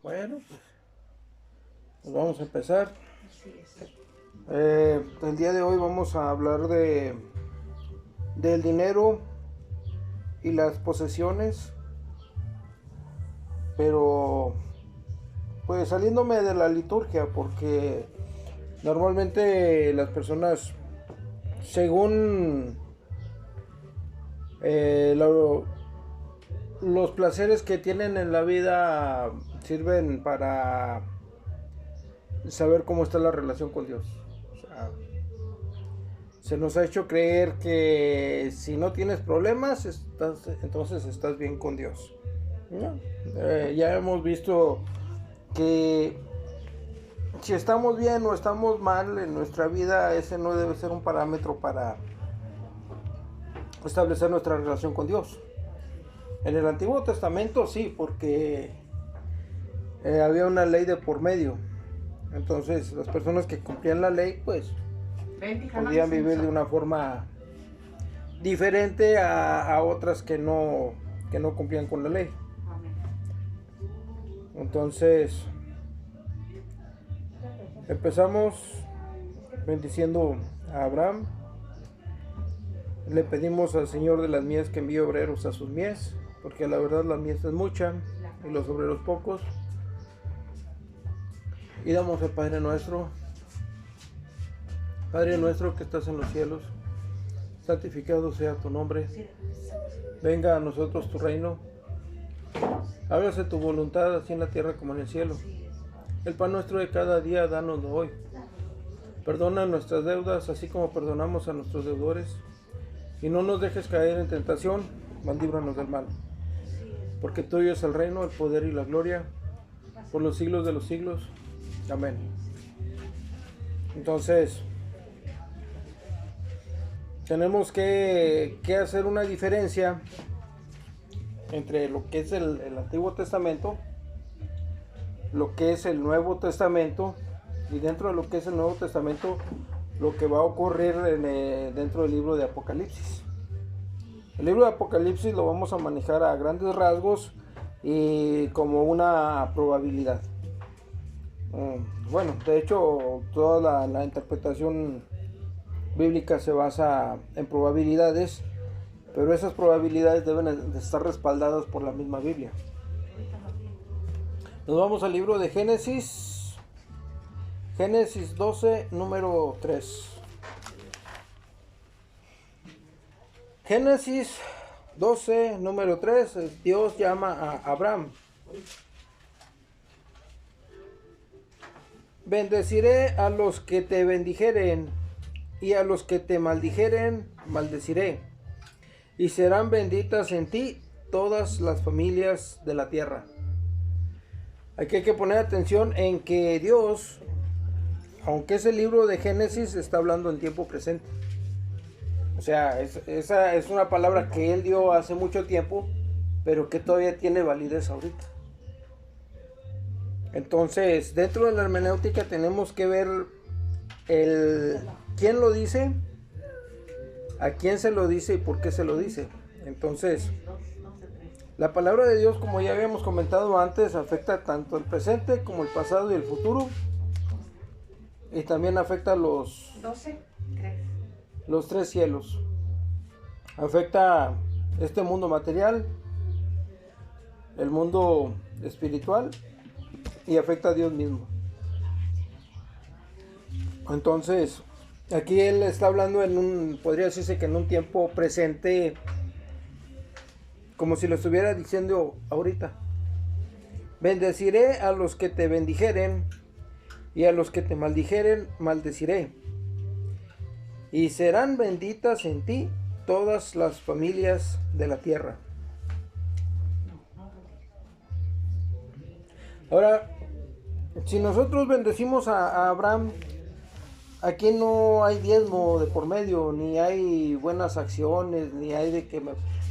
Bueno, pues vamos a empezar. El día de hoy vamos a hablar del dinero y las posesiones, pero pues saliéndome de la liturgia, porque normalmente las personas, según los placeres que tienen en la vida, sirven para saber cómo está la relación con Dios. O sea, se nos ha hecho creer que si no tienes problemas, entonces estás bien con Dios, ¿no? Ya hemos visto que si estamos bien o estamos mal en nuestra vida, ese no debe ser un parámetro para establecer nuestra relación con Dios. En el Antiguo Testamento sí, porque había una ley de por medio. Entonces las personas que cumplían la ley pues podían vivir de una forma diferente a otras que no cumplían con la ley. Entonces empezamos bendiciendo a Abraham. Le pedimos al Señor de las mies que envíe obreros a sus mies, porque la verdad la mies es mucha y los obreros pocos. Y damos al Padre nuestro. Padre nuestro que estás en los cielos, santificado sea tu nombre. Venga a nosotros tu reino. Hágase tu voluntad, así en la tierra como en el cielo. El pan nuestro de cada día, dánoslo hoy. Perdona nuestras deudas, así como perdonamos a nuestros deudores. Y no nos dejes caer en tentación, mas líbranos del mal. Porque tuyo es el reino, el poder y la gloria, por los siglos de los siglos. Amén. Entonces, tenemos que hacer una diferencia entre lo que es el Antiguo Testamento, lo que es el Nuevo Testamento, y dentro de lo que es el Nuevo Testamento, lo que va a ocurrir dentro del libro de Apocalipsis. El libro de Apocalipsis lo vamos a manejar a grandes rasgos y como una probabilidad. Bueno, de hecho, toda la interpretación bíblica se basa en probabilidades, pero esas probabilidades deben de estar respaldadas por la misma Biblia. Nos vamos al libro de Génesis 12, número 3. Génesis 12, número 3, Dios llama a Abraham. Bendeciré a los que te bendijeren, y a los que te maldijeren, maldeciré. Y serán benditas en ti todas las familias de la tierra. Aquí hay que poner atención en que Dios, aunque ese libro de Génesis está hablando en tiempo presente. O sea, esa es una palabra que Él dio hace mucho tiempo, pero que todavía tiene validez ahorita. Entonces, dentro de la hermenéutica tenemos que ver quién lo dice, a quién se lo dice y por qué se lo dice. Entonces, la palabra de Dios, como ya habíamos comentado antes, afecta tanto el presente como el pasado y el futuro. Y también afecta los 3 cielos. Afecta este mundo material, el mundo espiritual y afecta a Dios mismo. Entonces, aquí él está hablando podría decirse que en un tiempo presente, como si lo estuviera diciendo ahorita. Bendeciré a los que te bendijeren, y a los que te maldijeren, maldeciré. Y serán benditas en ti todas las familias de la tierra. Ahora, si nosotros bendecimos a Abraham, aquí no hay diezmo de por medio, ni hay buenas acciones, ni hay de que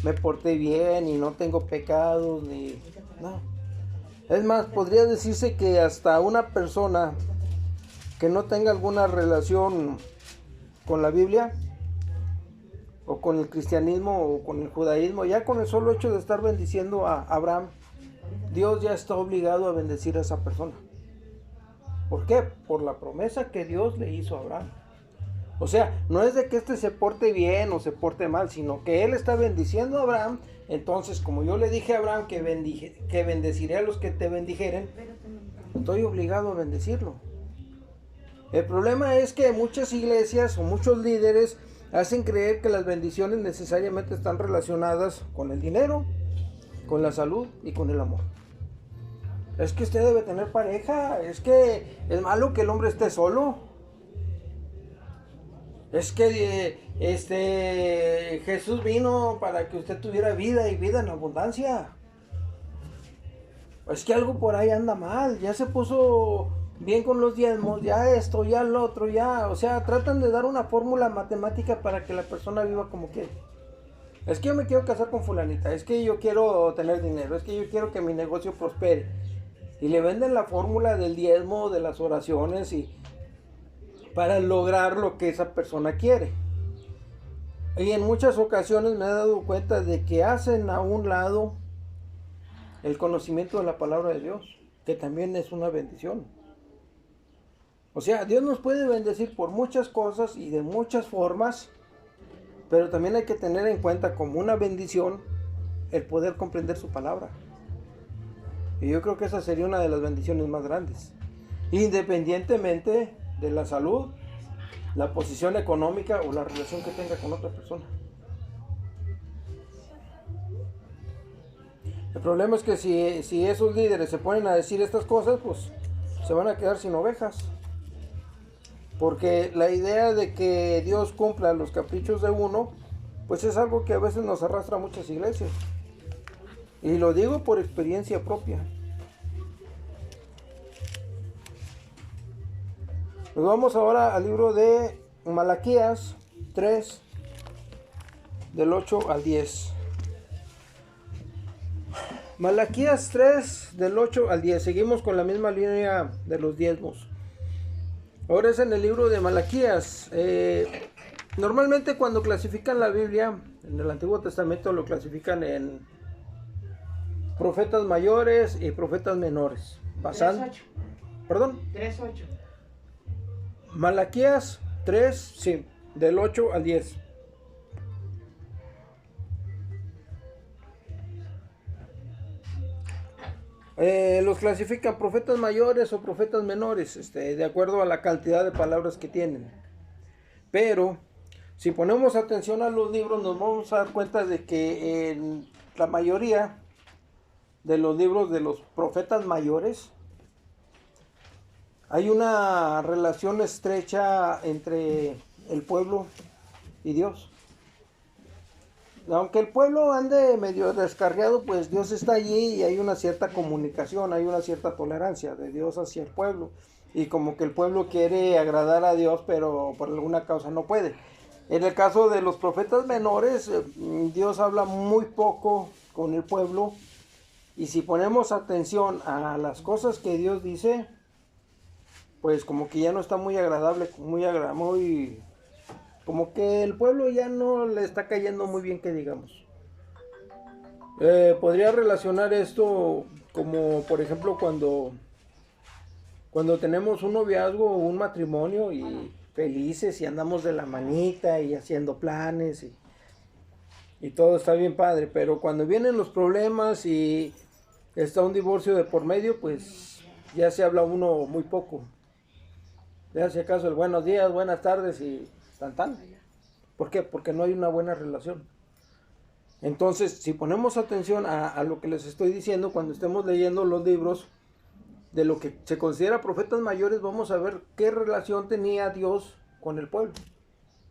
me porté bien y no tengo pecados, ni no. Es más, podría decirse que hasta una persona que no tenga alguna relación con la Biblia, o con el cristianismo, o con el judaísmo, ya con el solo hecho de estar bendiciendo a Abraham, Dios ya está obligado a bendecir a esa persona. ¿Por qué? Por la promesa que Dios le hizo a Abraham. O sea, no es de que éste se porte bien o se porte mal, sino que él está bendiciendo a Abraham. Entonces, como yo le dije a Abraham que bendeciré a los que te bendijeren, estoy obligado a bendecirlo. El problema es que muchas iglesias o muchos líderes hacen creer que las bendiciones necesariamente están relacionadas con el dinero, con la salud y con el amor. Es que usted debe tener pareja, es que es malo que el hombre esté solo. Es que Jesús vino para que usted tuviera vida y vida en abundancia. Es que algo por ahí anda mal, ya se puso bien con los diezmos, ya esto, ya lo otro, ya. O sea, tratan de dar una fórmula matemática para que la persona viva como quiere. Es que yo me quiero casar con fulanita, es que yo quiero tener dinero, es que yo quiero que mi negocio prospere. Y le venden la fórmula del diezmo, de las oraciones y para lograr lo que esa persona quiere. Y en muchas ocasiones me he dado cuenta de que hacen a un lado el conocimiento de la palabra de Dios, que también es una bendición. O sea, Dios nos puede bendecir por muchas cosas y de muchas formas, pero también hay que tener en cuenta como una bendición el poder comprender su palabra. Y yo creo que esa sería una de las bendiciones más grandes, independientemente de la salud, la posición económica o la relación que tenga con otra persona. El problema es que si esos líderes se ponen a decir estas cosas, pues se van a quedar sin ovejas. Porque la idea de que Dios cumpla los caprichos de uno, pues es algo que a veces nos arrastra a muchas iglesias. Y lo digo por experiencia propia. Nos vamos ahora al libro de Malaquías 3, del 8 al 10. Malaquías 3, del 8 al 10. Seguimos con la misma línea de los diezmos. Ahora es en el libro de Malaquías. Normalmente cuando clasifican la Biblia, en el Antiguo Testamento lo clasifican en profetas mayores y profetas menores. 3:8. ¿Perdón? 3:8. Malaquías 3, sí, del 8 al 10. Los clasifican profetas mayores o profetas menores, de acuerdo a la cantidad de palabras que tienen. Pero si ponemos atención a los libros, nos vamos a dar cuenta de que en la mayoría de los libros de los profetas mayores hay una relación estrecha entre el pueblo y Dios. Aunque el pueblo ande medio descarriado, pues Dios está allí y hay una cierta comunicación, hay una cierta tolerancia de Dios hacia el pueblo. Y como que el pueblo quiere agradar a Dios, pero por alguna causa no puede. En el caso de los profetas menores, Dios habla muy poco con el pueblo. Y si ponemos atención a las cosas que Dios dice, pues como que ya no está muy agradable, muy como que el pueblo ya no le está cayendo muy bien, que digamos. Podría relacionar esto como, por ejemplo, cuando tenemos un noviazgo o un matrimonio y felices y andamos de la manita y haciendo planes y todo está bien padre, pero cuando vienen los problemas y está un divorcio de por medio, pues ya se habla uno muy poco. Ya si acaso el buenos días, buenas tardes y tan. ¿Por qué? Porque no hay una buena relación. Entonces, si ponemos atención a lo que les estoy diciendo, cuando estemos leyendo los libros de lo que se considera profetas mayores, vamos a ver qué relación tenía Dios con el pueblo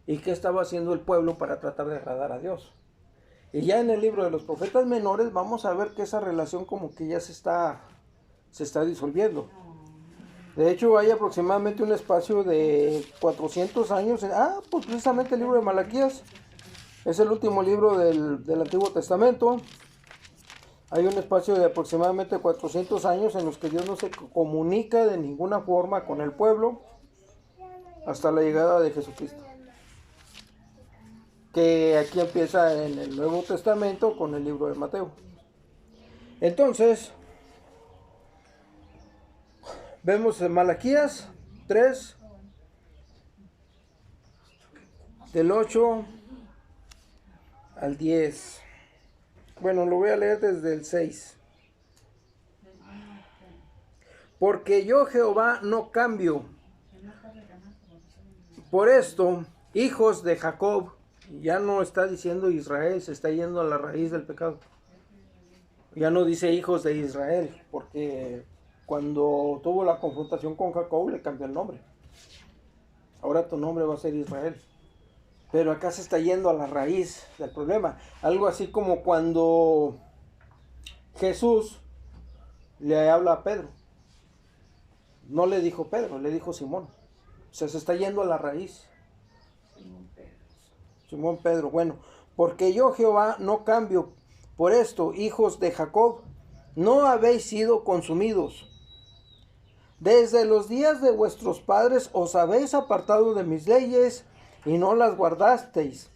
y qué estaba haciendo el pueblo para tratar de agradar a Dios. Y ya en el libro de los profetas menores vamos a ver que esa relación como que ya se está disolviendo. De hecho, hay aproximadamente un espacio de 400 años. Pues precisamente el libro de Malaquías es el último libro del Antiguo Testamento. Hay un espacio de aproximadamente 400 años en los que Dios no se comunica de ninguna forma con el pueblo hasta la llegada de Jesucristo. Que aquí empieza en el Nuevo Testamento con el libro de Mateo. Entonces, Vemos en Malaquías 3, del 8 al 10. Bueno, lo voy a leer desde el 6. Porque yo, Jehová, no cambio. Por esto, hijos de Jacob, ya no está diciendo Israel, se está yendo a la raíz del pecado. Ya no dice hijos de Israel, porque cuando tuvo la confrontación con Jacob le cambió el nombre. Ahora tu nombre va a ser Israel. Pero acá se está yendo a la raíz del problema. Algo así como cuando Jesús le habla a Pedro. No le dijo Pedro, le dijo Simón. O sea, se está yendo a la raíz. Simón Pedro. Bueno, porque yo, Jehová, no cambio. Por esto, hijos de Jacob, no habéis sido consumidos. Desde los días de vuestros padres os habéis apartado de mis leyes y no las guardasteis.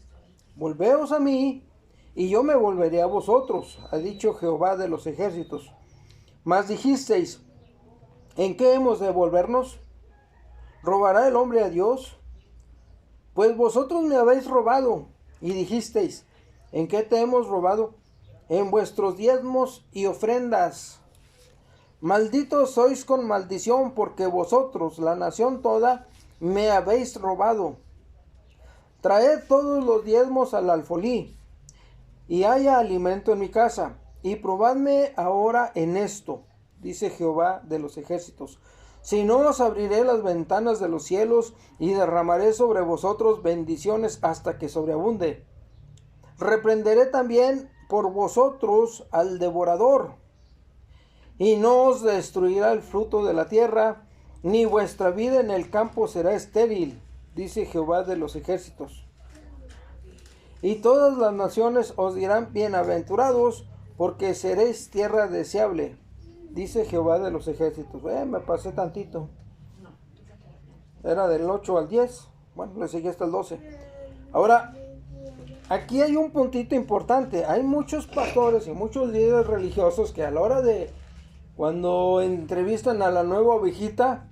Volveos a mí, y yo me volveré a vosotros, ha dicho Jehová de los ejércitos. Mas dijisteis, ¿en qué hemos de volvernos? ¿Robará el hombre a Dios? Pues vosotros me habéis robado, y dijisteis, ¿en qué te hemos robado? En vuestros diezmos y ofrendas. Malditos sois con maldición, porque vosotros, la nación toda, me habéis robado. Traed todos los diezmos al alfolí, y haya alimento en mi casa, y probadme ahora en esto, dice Jehová de los ejércitos. Si no, os abriré las ventanas de los cielos, y derramaré sobre vosotros bendiciones hasta que sobreabunde. Reprenderé también por vosotros al devorador, y no os destruirá el fruto de la tierra, ni vuestra vida en el campo será estéril, dice Jehová de los ejércitos. Y todas las naciones os dirán bienaventurados, porque seréis tierra deseable, dice Jehová de los ejércitos. Me pasé tantito. Era del 8 al 10. Bueno, le seguí hasta el 12. Ahora, aquí hay un puntito importante. Hay muchos pastores y muchos líderes religiosos que a la hora de, cuando entrevistan a la nueva ovejita,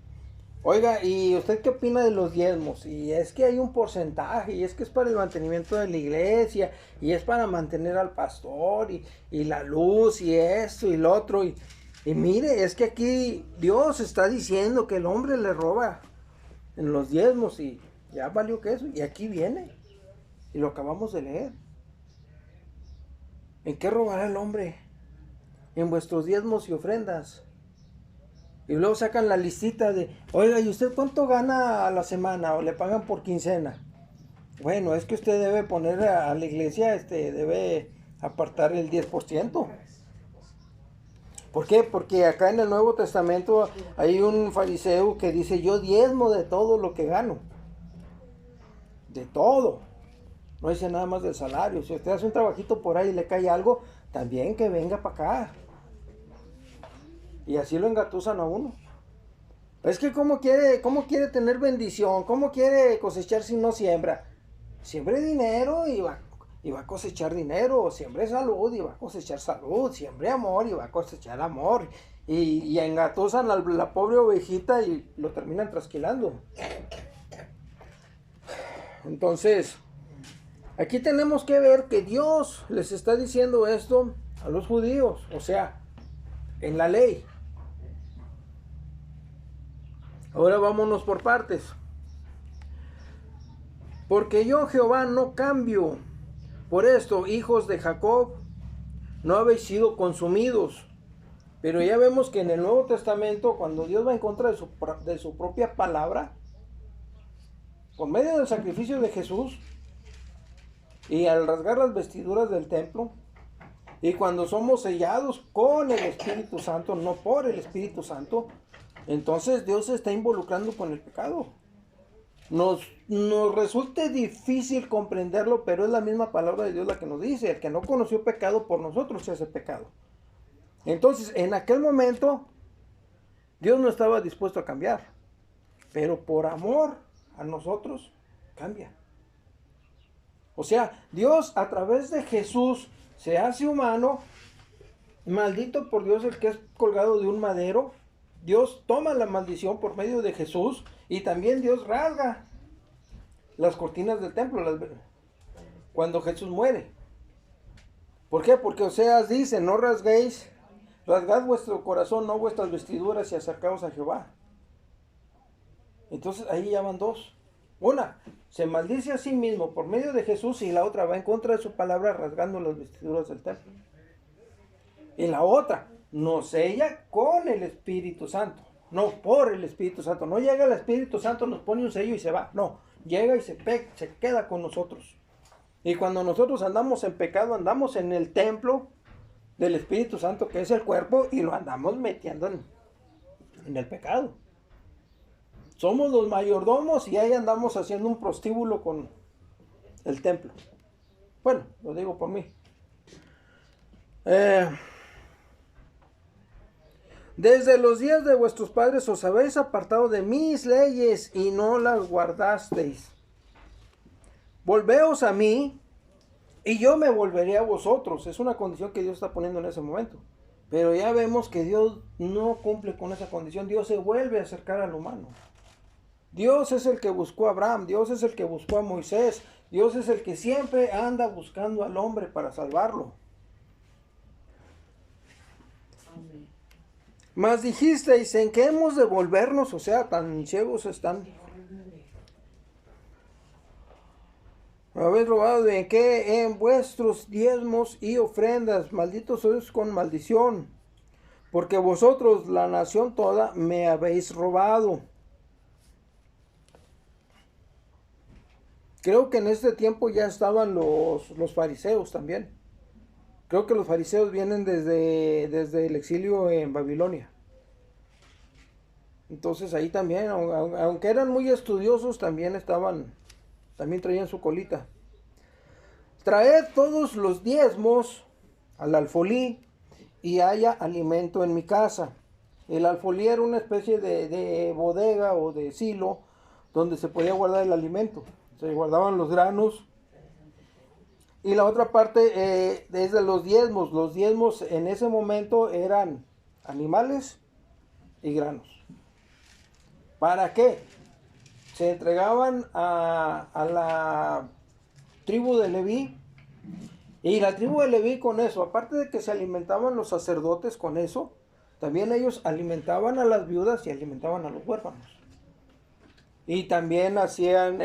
oiga, ¿y usted qué opina de los diezmos? Y es que hay un porcentaje, y es que es para el mantenimiento de la iglesia, y es para mantener al pastor, y la luz, y esto, y lo otro. Y mire, es que aquí Dios está diciendo que el hombre le roba en los diezmos, y ya valió que eso. Y aquí viene, y lo acabamos de leer. ¿En qué robará el hombre? En vuestros diezmos y ofrendas. Y luego sacan la listita de, oiga, ¿y usted cuánto gana a la semana? ¿O le pagan por quincena? Bueno, es que usted debe poner a la iglesia, debe apartar el 10%. ¿Por qué? Porque acá en el Nuevo Testamento hay un fariseo que dice, yo diezmo de todo lo que gano. De todo. No dice nada más del salario. Si usted hace un trabajito por ahí y le cae algo, también que venga para acá. Y así lo engatusan a uno. Es que ¿cómo quiere tener bendición? ¿Cómo quiere cosechar si no siembra? Siembre dinero y va a cosechar dinero. Siembre salud y va a cosechar salud. Siembre amor y va a cosechar amor. Y engatusan a la pobre ovejita y lo terminan trasquilando. Entonces, aquí tenemos que ver que Dios les está diciendo esto a los judíos. O sea, en la ley. Ahora vámonos por partes. Porque yo, Jehová, no cambio. Por esto, hijos de Jacob, no habéis sido consumidos. Pero ya vemos que en el Nuevo Testamento, cuando Dios va en contra de su propia palabra, por medio del sacrificio de Jesús, y al rasgar las vestiduras del templo, y cuando somos sellados con el Espíritu Santo, no por el Espíritu Santo, entonces Dios se está involucrando con el pecado. Nos resulta difícil comprenderlo, pero es la misma palabra de Dios la que nos dice, el que no conoció pecado por nosotros se hace pecado. Entonces, en aquel momento, Dios no estaba dispuesto a cambiar, pero por amor a nosotros, cambia. O sea, Dios a través de Jesús se hace humano, maldito por Dios el que es colgado de un madero, Dios toma la maldición por medio de Jesús y también Dios rasga las cortinas del templo cuando Jesús muere. ¿Por qué? Porque Oseas dice, no rasguéis, rasgad vuestro corazón, no vuestras vestiduras y acercaos a Jehová. Entonces ahí ya van dos. Una, se maldice a sí mismo por medio de Jesús y la otra va en contra de su palabra rasgando las vestiduras del templo. Y la otra, nos sella con el Espíritu Santo, no por el Espíritu Santo. No llega el Espíritu Santo, nos pone un sello y se va. No, llega y se queda con nosotros. Y cuando nosotros andamos en pecado, andamos en el templo del Espíritu Santo, que es el cuerpo, y lo andamos metiendo en el pecado. Somos los mayordomos y ahí andamos haciendo un prostíbulo con el templo. Bueno, lo digo por mí. Desde los días de vuestros padres os habéis apartado de mis leyes y no las guardasteis. Volveos a mí y yo me volveré a vosotros. Es una condición que Dios está poniendo en ese momento. Pero ya vemos que Dios no cumple con esa condición. Dios se vuelve a acercar al humano. Dios es el que buscó a Abraham. Dios es el que buscó a Moisés. Dios es el que siempre anda buscando al hombre para salvarlo. Amén. Mas dijisteis, ¿en qué hemos de volvernos? O sea, tan ciegos están. ¿Habéis robado en qué? En vuestros diezmos y ofrendas. Malditos sois con maldición. Porque vosotros, la nación toda, me habéis robado. Creo que en este tiempo ya estaban los fariseos también. Creo que los fariseos vienen desde el exilio en Babilonia. Entonces ahí también, aunque eran muy estudiosos, también traían su colita. Traed todos los diezmos al alfolí y haya alimento en mi casa. El alfolí era una especie de bodega o de silo donde se podía guardar el alimento. Se guardaban los granos. Y la otra parte es de los diezmos. Los diezmos en ese momento eran animales y granos. ¿Para qué? Se entregaban a la tribu de Leví. Y la tribu de Leví con eso, aparte de que se alimentaban los sacerdotes con eso, también ellos alimentaban a las viudas y alimentaban a los huérfanos. Y también hacían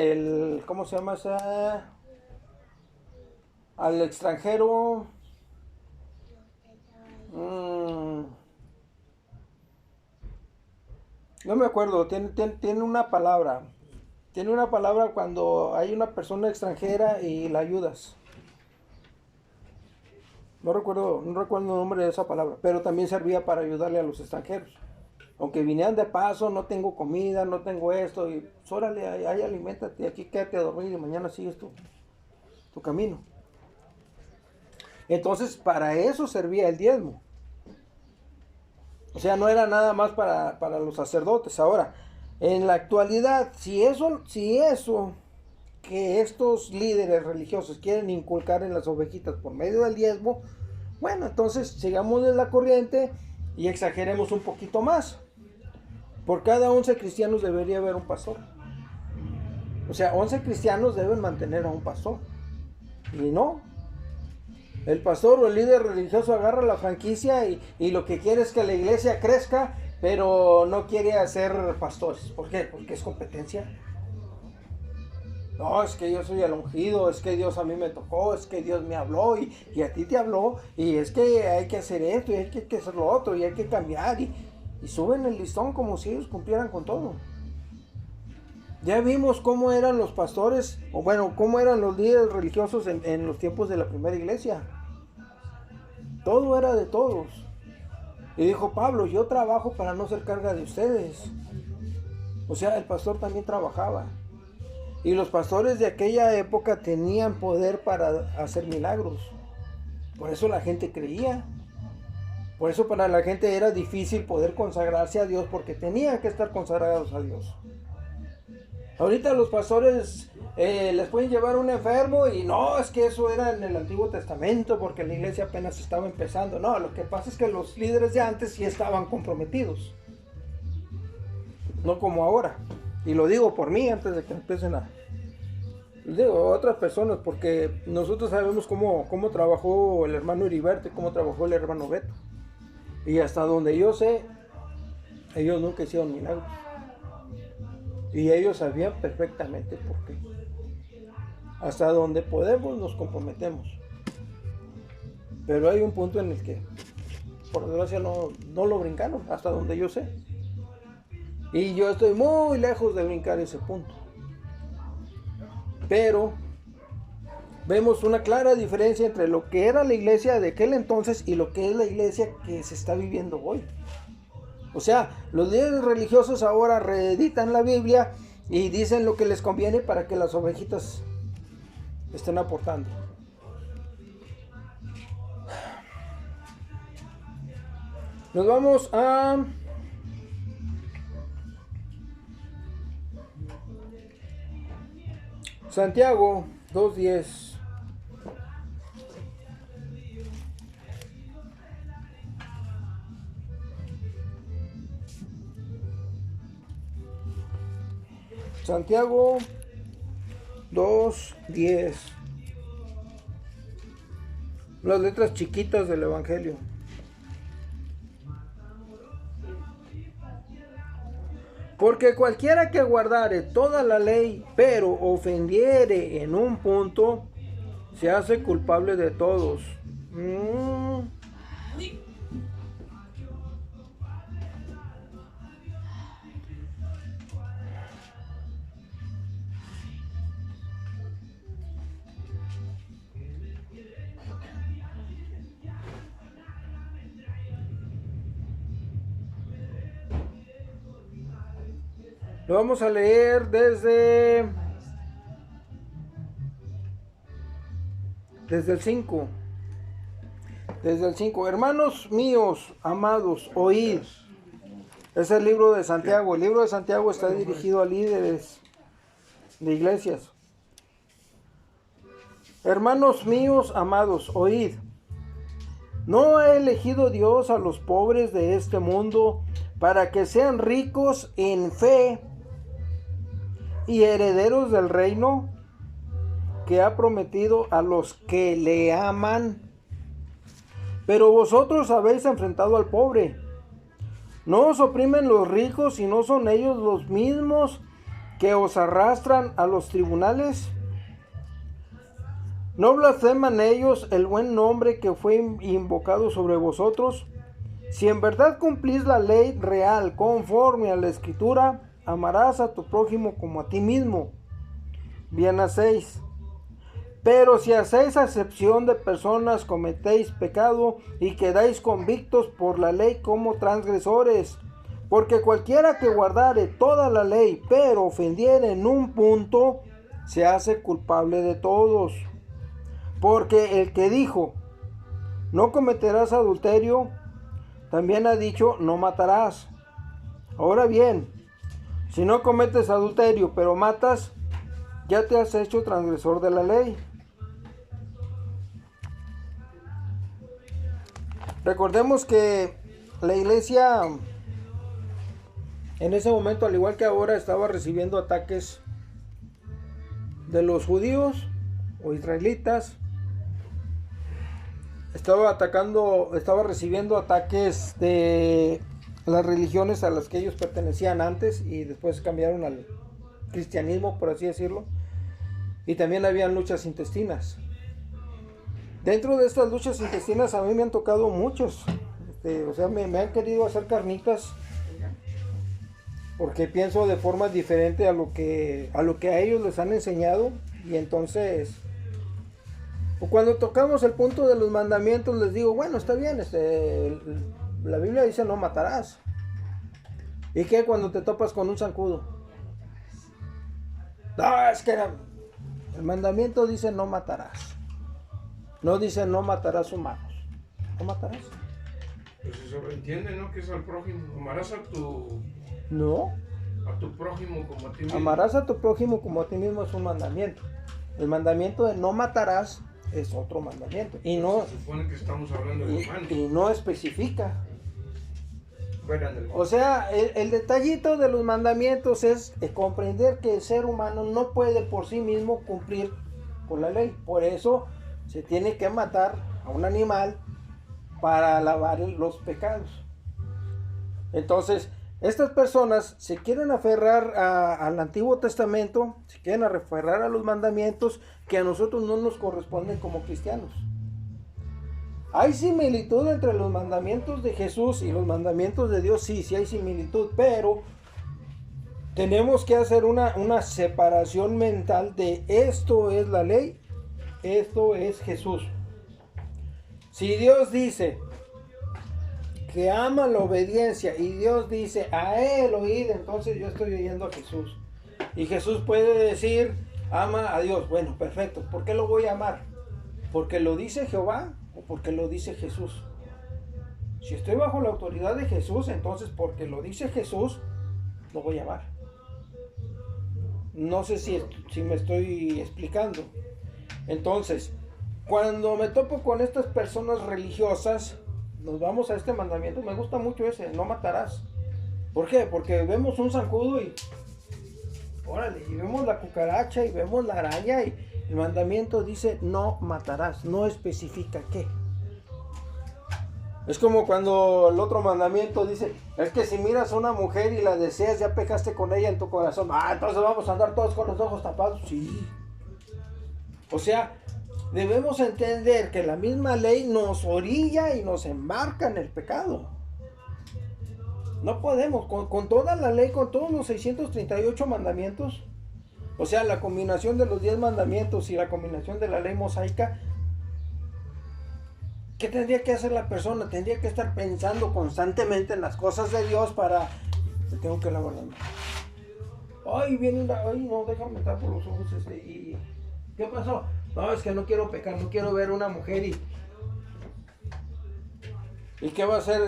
¿cómo se llama esa? Al extranjero. No me acuerdo, tiene una palabra. Tiene una palabra cuando hay una persona extranjera y la ayudas. No recuerdo el nombre de esa palabra, pero también servía para ayudarle a los extranjeros. Aunque vinieran de paso, no tengo comida, no tengo esto, y pues, órale, ahí aliméntate, aquí quédate a dormir y mañana sigues tu camino. Entonces, para eso servía el diezmo. O sea, no era nada más para los sacerdotes. Ahora, en la actualidad, si eso que estos líderes religiosos quieren inculcar en las ovejitas por medio del diezmo, bueno, entonces sigamos de la corriente y exageremos un poquito más. Por cada 11 cristianos debería haber un pastor. O sea, 11 cristianos deben mantener a un pastor. Y no. El pastor o el líder religioso agarra la franquicia y lo que quiere es que la iglesia crezca, pero no quiere hacer pastores. ¿Por qué? Porque es competencia. No, es que yo soy el ungido, es que Dios a mí me tocó, es que Dios me habló y a ti te habló, y es que hay que hacer esto y hay que hacer lo otro y hay que cambiar y suben el listón como si ellos cumplieran con todo. Ya vimos cómo eran los pastores, o bueno, cómo eran los líderes religiosos en los tiempos de la primera iglesia. Todo era de todos. Y dijo Pablo, yo trabajo para no ser carga de ustedes. O sea, el pastor también trabajaba. Y los pastores de aquella época tenían poder para hacer milagros. Por eso la gente creía. Por eso para la gente era difícil poder consagrarse a Dios, porque tenían que estar consagrados a Dios. Ahorita los pastores les pueden llevar un enfermo y no, es que eso era en el Antiguo Testamento porque la iglesia apenas estaba empezando. No, lo que pasa es que los líderes de antes sí estaban comprometidos. no como ahora. Y lo digo por mí antes de que empiecen a... Digo, otras personas, porque nosotros sabemos cómo trabajó el hermano Heriberto, cómo trabajó el hermano Beto. Y hasta donde yo sé, ellos nunca hicieron milagros. Y ellos sabían perfectamente por qué. Hasta donde podemos nos comprometemos. Pero hay un punto en el que, por desgracia, no lo brincaron, hasta donde yo sé. Y yo estoy muy lejos de brincar ese punto. Pero vemos una clara diferencia entre lo que era la iglesia de aquel entonces y lo que es la iglesia que se está viviendo hoy. O sea, los líderes religiosos ahora reeditan la Biblia y dicen lo que les conviene para que las ovejitas estén aportando. Nos vamos a... Santiago 2:10. Santiago 2:10. Las letras chiquitas del Evangelio. Porque cualquiera que guardare toda la ley, pero ofendiere en un punto, se hace culpable de todos. Lo vamos a leer desde el 5. Desde el 5. Hermanos míos, amados, oíd. Es el libro de Santiago. El libro de Santiago está dirigido a líderes de iglesias. Hermanos míos, amados, oíd. ¿No ha elegido Dios a los pobres de este mundo para que sean ricos en fe y herederos del reino que ha prometido a los que le aman? Pero vosotros habéis enfrentado al pobre. ¿No os oprimen los ricos y no son ellos los mismos que os arrastran a los tribunales? ¿No blasfeman ellos el buen nombre que fue invocado sobre vosotros? Si en verdad cumplís la ley real conforme a la Escritura, amarás a tu prójimo como a ti mismo. Bien hacéis. Pero si hacéis acepción de personas, cometéis pecado y quedáis convictos por la ley como transgresores. Porque cualquiera que guardare toda la ley, pero ofendiere en un punto, se hace culpable de todos. Porque el que dijo, no cometerás adulterio, también ha dicho, no matarás. Ahora bien, si no cometes adulterio, pero matas, ya te has hecho transgresor de la ley. Recordemos que la iglesia en ese momento, al igual que ahora, estaba recibiendo ataques de los judíos o israelitas. Estaba recibiendo ataques de las religiones a las que ellos pertenecían antes y después cambiaron al cristianismo, por así decirlo. Y también habían luchas intestinas. Dentro de estas luchas intestinas a mí me han tocado muchos. Me han querido hacer carnitas porque pienso de forma diferente a lo que a ellos les han enseñado. Y entonces, cuando tocamos el punto de los mandamientos, les digo, bueno, está bien, la Biblia dice no matarás. ¿Y qué cuando te topas con un zancudo? No, es que el mandamiento dice no matarás. No dice no matarás humanos. No matarás. Pues se sobreentiende, ¿no? Que es al prójimo. Amarás a tu... No. A tu prójimo como a ti mismo. Amarás a tu prójimo como a ti mismo es un mandamiento. El mandamiento de no matarás es otro mandamiento. Y no... Se supone que estamos hablando de humanos. Y no especifica. escuela. O sea, el detallito de los mandamientos es comprender que el ser humano no puede por sí mismo cumplir con la ley. Por eso se tiene que matar a un animal para lavar los pecados. Entonces, estas personas se quieren aferrar al Antiguo Testamento, se quieren aferrar a los mandamientos que a nosotros no nos corresponden como cristianos. Hay similitud entre los mandamientos de Jesús y los mandamientos de Dios, sí hay similitud, pero tenemos que hacer una separación mental de esto es la ley, esto es Jesús. Si Dios dice que ama la obediencia y Dios dice a Él oíd, entonces yo estoy oyendo a Jesús. Y Jesús puede decir ama a Dios. Bueno, perfecto. ¿Por qué lo voy a amar? ¿Porque lo dice Jehová o porque lo dice Jesús? Si estoy bajo la autoridad de Jesús, entonces porque lo dice Jesús, lo voy a amar. No sé si me estoy explicando. Entonces, cuando me topo con estas personas religiosas, nos vamos a este mandamiento. Me gusta mucho ese, no matarás. ¿Por qué? Porque vemos un zancudo y órale, y vemos la cucaracha y vemos la araña y el mandamiento dice no matarás, no especifica qué. Es como cuando el otro mandamiento dice, es que si miras a una mujer y la deseas, ya pecaste con ella en tu corazón. Entonces vamos a andar todos con los ojos tapados. Sí. O sea, debemos entender que la misma ley nos orilla y nos embarca en el pecado. No podemos, con toda la ley, con todos los 638 mandamientos, o sea, la combinación de los 10 mandamientos y la combinación de la ley mosaica, ¿qué tendría que hacer la persona? Tendría que estar pensando constantemente en las cosas de Dios para... Me tengo que lavar las manos. Ay, viene una... Ay, no, déjame entrar por los ojos y... ¿Qué pasó? No, es que no quiero pecar, no quiero ver una mujer y... ¿Y qué va a hacer?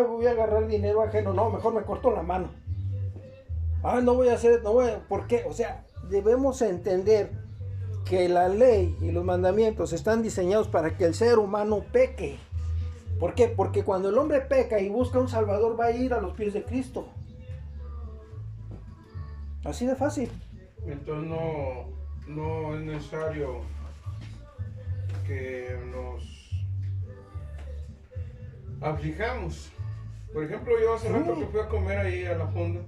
Voy a agarrar dinero ajeno. No, mejor me corto la mano. No voy a hacer... ¿Por qué? O sea, debemos entender que la ley y los mandamientos están diseñados para que el ser humano peque. ¿Por qué? Porque cuando el hombre peca y busca un salvador, va a ir a los pies de Cristo. Así de fácil. Entonces no es necesario que nos aflijamos. Por ejemplo, yo hace rato que fui a comer ahí a la fonda,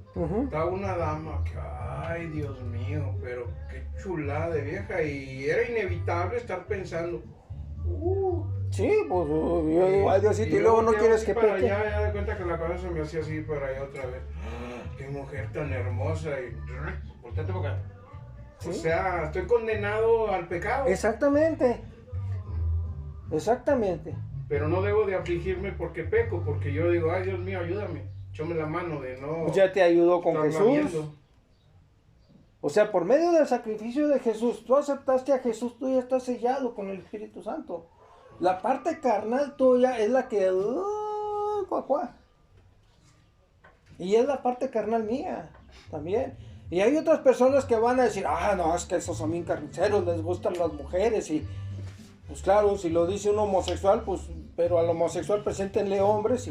estaba una dama que, ay Dios mío, pero qué chulada de vieja, y era inevitable estar pensando, sí, pues igual Diosito, y luego no quieres que para peque. ya de cuenta que la cabeza me hacía así para allá otra vez. Qué mujer tan hermosa, y volteate para acá. ¿Sí? O sea, estoy condenado al pecado. Exactamente. Pero no debo de afligirme porque peco, porque yo digo, ay Dios mío, ayúdame, échame la mano de no... Pues ya te ayudó con Jesús. Viendo. O sea, por medio del sacrificio de Jesús, tú aceptaste a Jesús, tú ya estás sellado con el Espíritu Santo. La parte carnal tuya es la que... Y es la parte carnal mía también. Y hay otras personas que van a decir, no, es que esos son bien carniceros, les gustan las mujeres. Y pues claro, si lo dice un homosexual, pues, pero al homosexual preséntenle hombres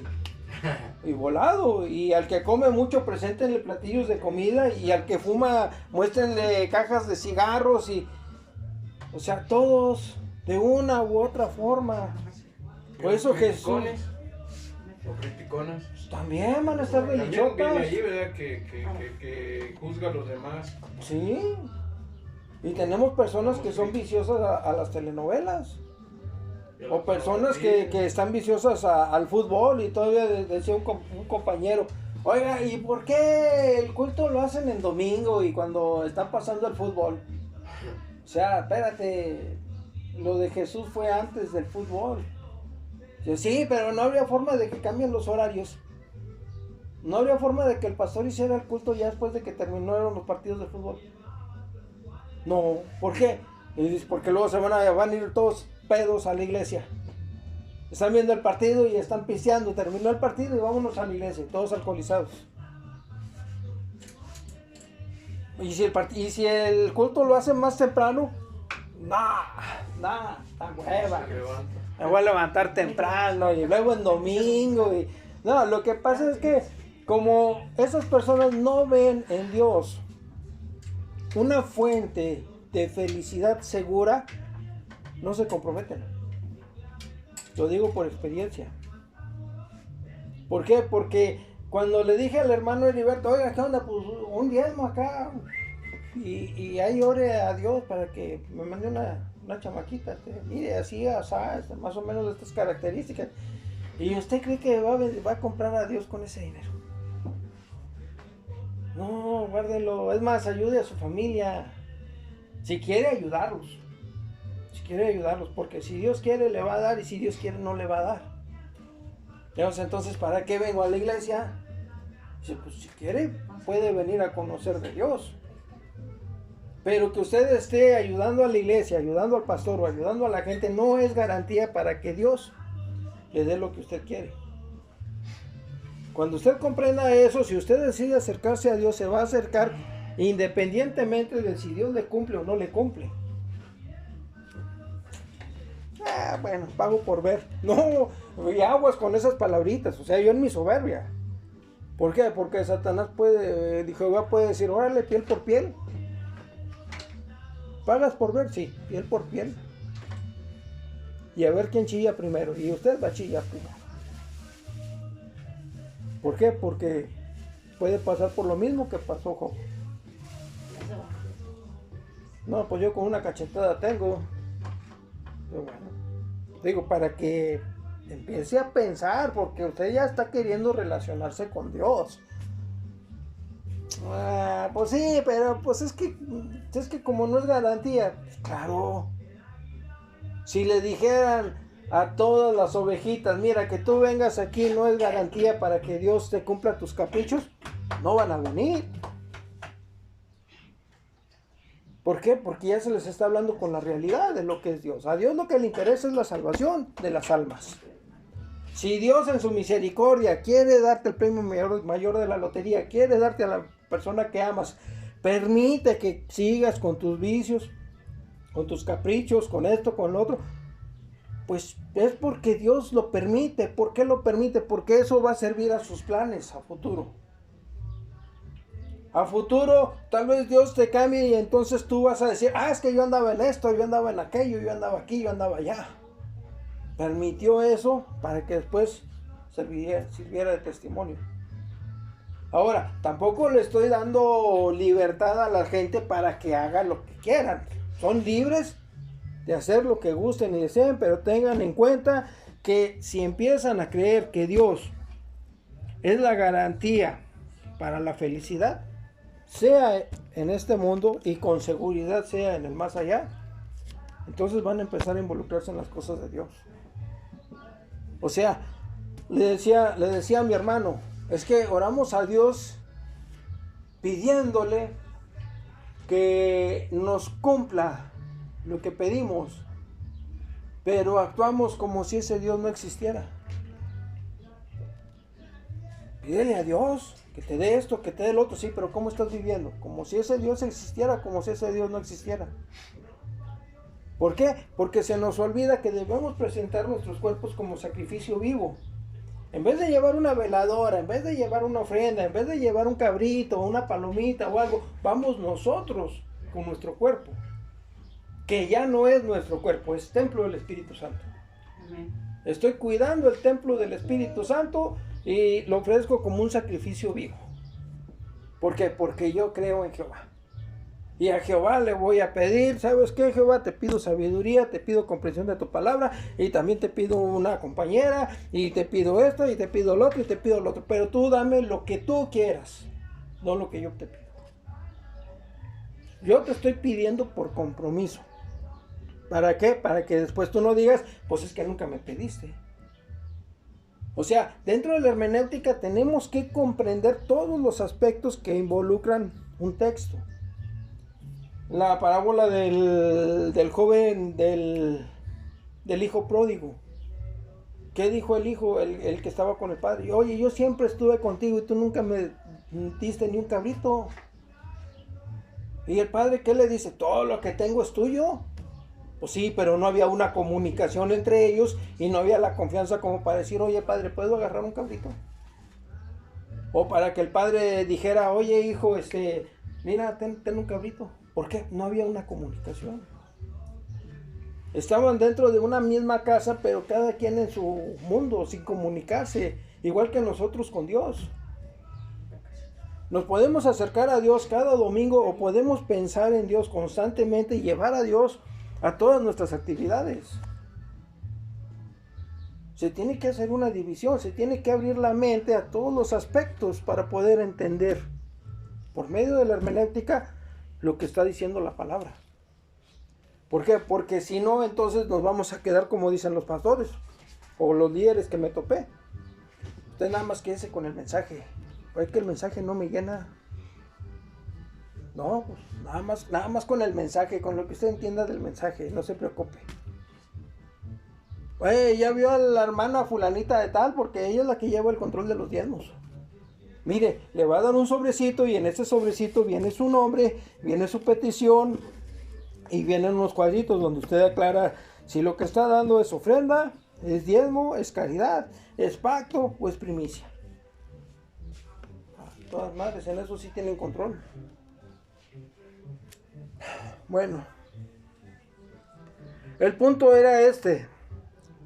y volado. Y al que come mucho, preséntenle platillos de comida. Y al que fuma, muéstrenle cajas de cigarros. O sea, todos de una u otra forma. Por eso Jesús... O criticonas. También van a estar religiosos. También viene allí, ¿verdad? Que juzga a los demás. Sí. Y tenemos personas que son viciosas a las telenovelas. O personas que están viciosas al fútbol. Y todavía decía un compañero, oiga, ¿y por qué el culto lo hacen en domingo y cuando está pasando el fútbol? O sea, espérate, lo de Jesús fue antes del fútbol. Yo, sí, pero no habría forma de que cambien los horarios. No habría forma de que el pastor hiciera el culto ya después de que terminaron los partidos de fútbol. No, ¿por qué? Y dice, porque luego van a ir todos pedos a la iglesia. Están viendo el partido y están pisteando. Terminó el partido y vámonos a la iglesia, todos alcoholizados. Y si el culto lo hacen más temprano, está hueva. Me voy a levantar temprano y luego en domingo. No, lo que pasa es que como esas personas no ven en Dios una fuente de felicidad segura, no se comprometen. Lo digo por experiencia. ¿Por qué? Porque cuando le dije al hermano Heriberto, oiga, ¿qué onda? Pues un diezmo acá. Y ahí ore a Dios para que me mande una chamaquita. Mire, así, más o menos de estas características. ¿Y usted cree que va a comprar a Dios con ese dinero? No, guárdelo. Es más, ayude a su familia. Si quiere ayudarlos. Si quiere ayudarlos. Porque si Dios quiere, le va a dar. Y si Dios quiere, no le va a dar. Entonces, ¿para qué vengo a la iglesia? Dice, pues si quiere, puede venir a conocer de Dios. Pero que usted esté ayudando a la iglesia, ayudando al pastor o ayudando a la gente, no es garantía para que Dios le dé lo que usted quiere. Cuando usted comprenda eso, si usted decide acercarse a Dios, se va a acercar independientemente de si Dios le cumple o no le cumple. Bueno, pago por ver. No, y aguas con esas palabritas. O sea, yo en mi soberbia. ¿Por qué? Porque Satanás Jehová puede decir, órale, piel por piel. ¿Pagas por ver? Sí, piel por piel. Y a ver quién chilla primero. Y usted va a chillar primero. ¿Por qué? Porque puede pasar por lo mismo que pasó Job. No, pues yo con una cachetada tengo. Pero bueno, digo, para que empiece a pensar, porque usted ya está queriendo relacionarse con Dios. Pues sí, pero pues es que como no es garantía, pues claro. Si le dijeran a todas las ovejitas, mira, que tú vengas aquí no es garantía para que Dios te cumpla tus caprichos, no van a venir. ¿Por qué? Porque ya se les está hablando con la realidad de lo que es Dios. A Dios lo que le interesa es la salvación de las almas. Si Dios en su misericordia quiere darte el premio mayor de la lotería, quiere darte a la persona que amas, permite que sigas con tus vicios, con tus caprichos, con esto, con lo otro, pues es porque Dios lo permite. ¿Por qué lo permite? Porque eso va a servir a sus planes a futuro. A futuro, tal vez Dios te cambie y entonces tú vas a decir, es que yo andaba en esto, yo andaba en aquello, yo andaba aquí, yo andaba allá. Permitió eso para que después sirviera de testimonio. Ahora, tampoco le estoy dando libertad a la gente para que haga lo que quieran. Son libres de hacer lo que gusten y deseen, pero tengan en cuenta que si empiezan a creer que Dios es la garantía para la felicidad, sea en este mundo y con seguridad sea en el más allá, entonces van a empezar a involucrarse en las cosas de Dios. O sea, le decía a mi hermano, es que oramos a Dios pidiéndole que nos cumpla lo que pedimos, pero actuamos como si ese Dios no existiera. Pídele a Dios que te dé esto, que te dé el otro, sí, pero ¿cómo estás viviendo? Como si ese Dios existiera, como si ese Dios no existiera. ¿Por qué? Porque se nos olvida que debemos presentar nuestros cuerpos como sacrificio vivo. En vez de llevar una veladora, en vez de llevar una ofrenda, en vez de llevar un cabrito, una palomita o algo, vamos nosotros con nuestro cuerpo, que ya no es nuestro cuerpo, es templo del Espíritu Santo. Amén. Estoy cuidando el templo del Espíritu Santo y lo ofrezco como un sacrificio vivo. ¿Por qué? Porque yo creo en Jehová. Y a Jehová le voy a pedir, ¿sabes qué, Jehová? Te pido sabiduría, te pido comprensión de tu palabra, y también te pido una compañera, y te pido esto, y te pido lo otro, y te pido lo otro. Pero tú dame lo que tú quieras, no lo que yo te pido. Yo te estoy pidiendo por compromiso. ¿Para qué? Para que después tú no digas, pues es que nunca me pediste. O sea, dentro de la hermenéutica tenemos que comprender todos los aspectos que involucran un texto. La parábola del joven, del hijo pródigo. ¿Qué dijo el hijo, el que estaba con el padre? Oye, yo siempre estuve contigo y tú nunca me diste ni un cabrito. Y el padre, ¿qué le dice? Todo lo que tengo es tuyo. Pues sí, pero no había una comunicación entre ellos y no había la confianza como para decir, oye, padre, ¿puedo agarrar un cabrito? O para que el padre dijera, oye hijo, mira, ten un cabrito. ¿Por qué? No había una comunicación. Estaban dentro de una misma casa, pero cada quien en su mundo, sin comunicarse, igual que nosotros con Dios. Nos podemos acercar a Dios cada domingo o podemos pensar en Dios constantemente y llevar a Dios a todas nuestras actividades. Se tiene que hacer una división, se tiene que abrir la mente a todos los aspectos para poder entender por medio de la hermenéutica lo que está diciendo la palabra. ¿Por qué? Porque si no, entonces nos vamos a quedar como dicen los pastores o los líderes que me topé. Usted nada más quédese con el mensaje. Es que el mensaje no me llena. No, pues nada más con el mensaje, con lo que usted entienda del mensaje, no se preocupe. Oye, ya vio a la hermana fulanita de tal, porque ella es la que lleva el control de los diezmos. Mire, le va a dar un sobrecito y en ese sobrecito viene su nombre, viene su petición y vienen unos cuadritos donde usted aclara si lo que está dando es ofrenda, es diezmo, es caridad, es pacto o es primicia. Todas madres, en eso sí tienen control. Bueno, el punto era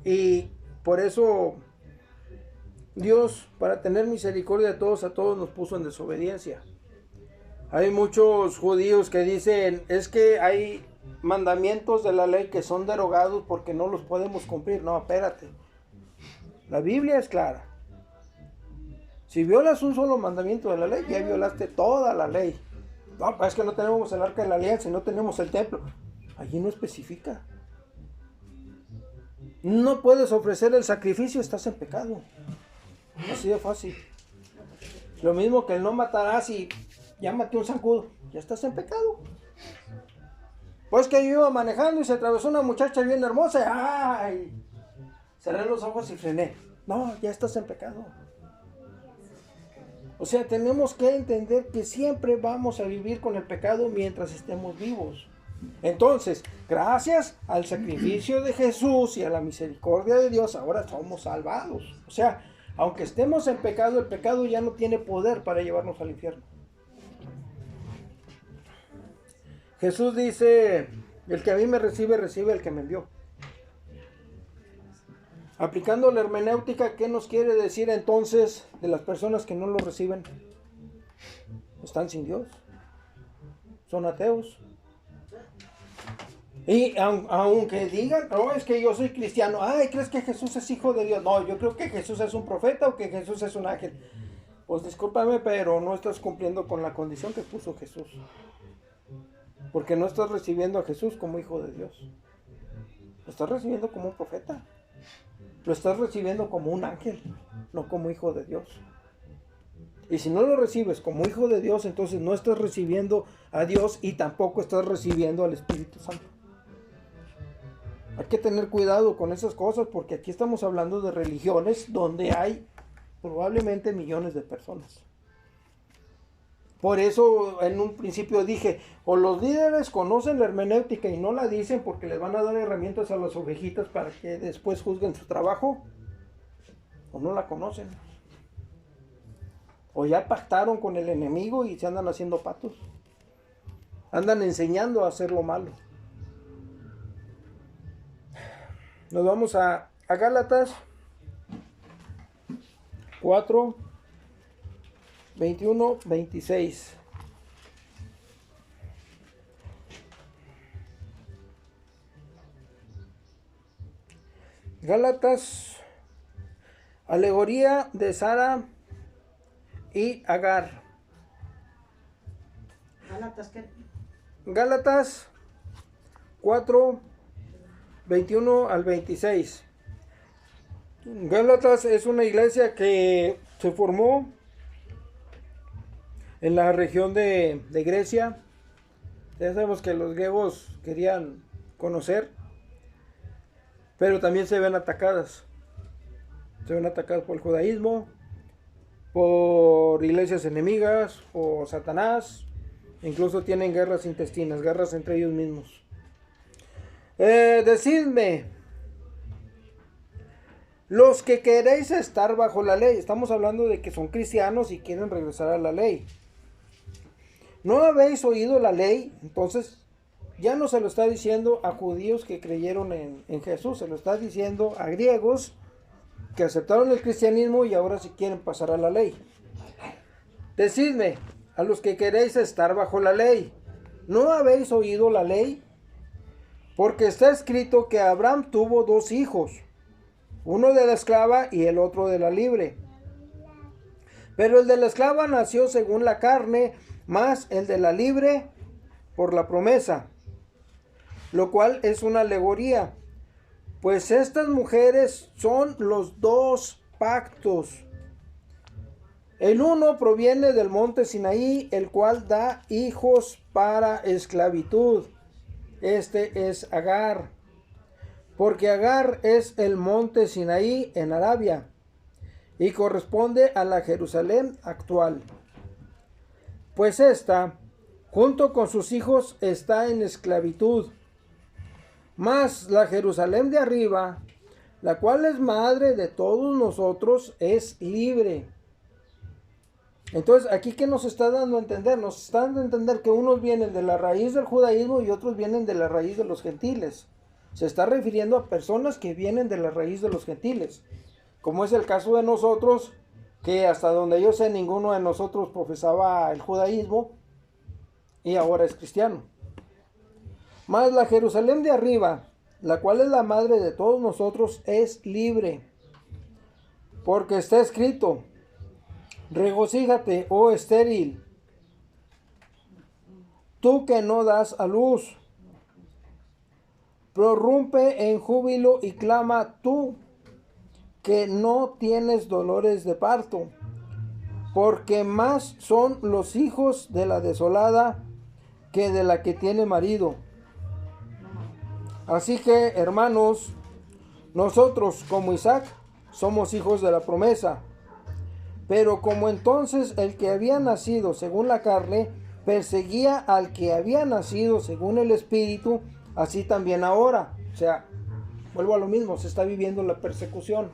y por eso Dios, para tener misericordia de todos, a todos nos puso en desobediencia. Hay muchos judíos que dicen, es que hay mandamientos de la ley que son derogados porque no los podemos cumplir. No, espérate. La Biblia es clara. Si violas un solo mandamiento de la ley, ya violaste toda la ley. No, es que no tenemos el arca de la alianza y no tenemos el templo. Allí no especifica. No puedes ofrecer el sacrificio, estás en pecado. Así de fácil. Lo mismo que el no matarás y ya maté un zancudo, ya estás en pecado. Pues que yo iba manejando y se atravesó una muchacha bien hermosa. ¡Ay! Cerré los ojos y frené. No, ya estás en pecado. O sea, tenemos que entender que siempre vamos a vivir con el pecado mientras estemos vivos. Entonces, gracias al sacrificio de Jesús y a la misericordia de Dios, ahora somos salvados. O sea, aunque estemos en pecado, el pecado ya no tiene poder para llevarnos al infierno. Jesús dice, el que a mí me recibe, recibe al que me envió. Aplicando la hermenéutica, ¿qué nos quiere decir entonces de las personas que no lo reciben? Están sin Dios. Son ateos. Y aunque digan, no, es que yo soy cristiano. Ay, ¿crees que Jesús es hijo de Dios? No, yo creo que Jesús es un profeta o que Jesús es un ángel. Pues discúlpame, pero no estás cumpliendo con la condición que puso Jesús. Porque no estás recibiendo a Jesús como hijo de Dios. Lo estás recibiendo como un profeta. Lo estás recibiendo como un ángel, no como hijo de Dios. Y si no lo recibes como hijo de Dios, entonces no estás recibiendo a Dios y tampoco estás recibiendo al Espíritu Santo. Hay que tener cuidado con esas cosas porque aquí estamos hablando de religiones donde hay probablemente millones de personas. Por eso en un principio dije, o los líderes conocen la hermenéutica y no la dicen porque les van a dar herramientas a las ovejitas para que después juzguen su trabajo, o no la conocen. O ya pactaron con el enemigo y se andan haciendo patos. Andan enseñando a hacer lo malo. Nos vamos a Gálatas 4, 21, 26. Gálatas, alegoría de Sara y Agar. ¿Gálatas qué? Gálatas 4, 21 al 26. Gálatas es una iglesia que se formó en la región de Grecia. Ya sabemos que los griegos querían conocer, pero también se ven atacadas. Se ven atacadas por el judaísmo, por iglesias enemigas, por Satanás. Incluso tienen guerras intestinas, guerras entre ellos mismos. Decidme, los que queréis estar bajo la ley. Estamos hablando de que son cristianos y quieren regresar a la ley. ¿No habéis oído la ley? Entonces, ya no se lo está diciendo a judíos que creyeron en Jesús, se lo está diciendo a griegos que aceptaron el cristianismo y ahora sí quieren pasar a la ley. Decidme, a los que queréis estar bajo la ley, ¿no habéis oído la ley? Porque está escrito que Abraham tuvo 2 hijos, uno de la esclava y el otro de la libre. Pero el de la esclava nació según la carne, más el de la libre por la promesa, lo cual es una alegoría, pues estas mujeres son los 2 pactos. El uno proviene del monte Sinaí, el cual da hijos para esclavitud. Este es Agar, porque Agar es el monte Sinaí en Arabia y corresponde a la Jerusalén actual. Pues esta, junto con sus hijos, está en esclavitud. Mas la Jerusalén de arriba, la cual es madre de todos nosotros, es libre. Entonces, aquí, ¿qué nos está dando a entender? Nos está dando a entender que unos vienen de la raíz del judaísmo y otros vienen de la raíz de los gentiles. Se está refiriendo a personas que vienen de la raíz de los gentiles. Como es el caso de nosotros, que hasta donde yo sé, ninguno de nosotros profesaba el judaísmo y ahora es cristiano. Mas la Jerusalén de arriba, la cual es la madre de todos nosotros, es libre. Porque está escrito: regocíjate, oh estéril, tú que no das a luz. Prorrumpe en júbilo y clama, tú que no tienes dolores de parto, porque más son los hijos de la desolada que de la que tiene marido. Así que, hermanos, nosotros como Isaac somos hijos de la promesa. Pero como entonces el que había nacido según la carne perseguía al que había nacido según el Espíritu, así también ahora. O sea, vuelvo a lo mismo, se está viviendo la persecución.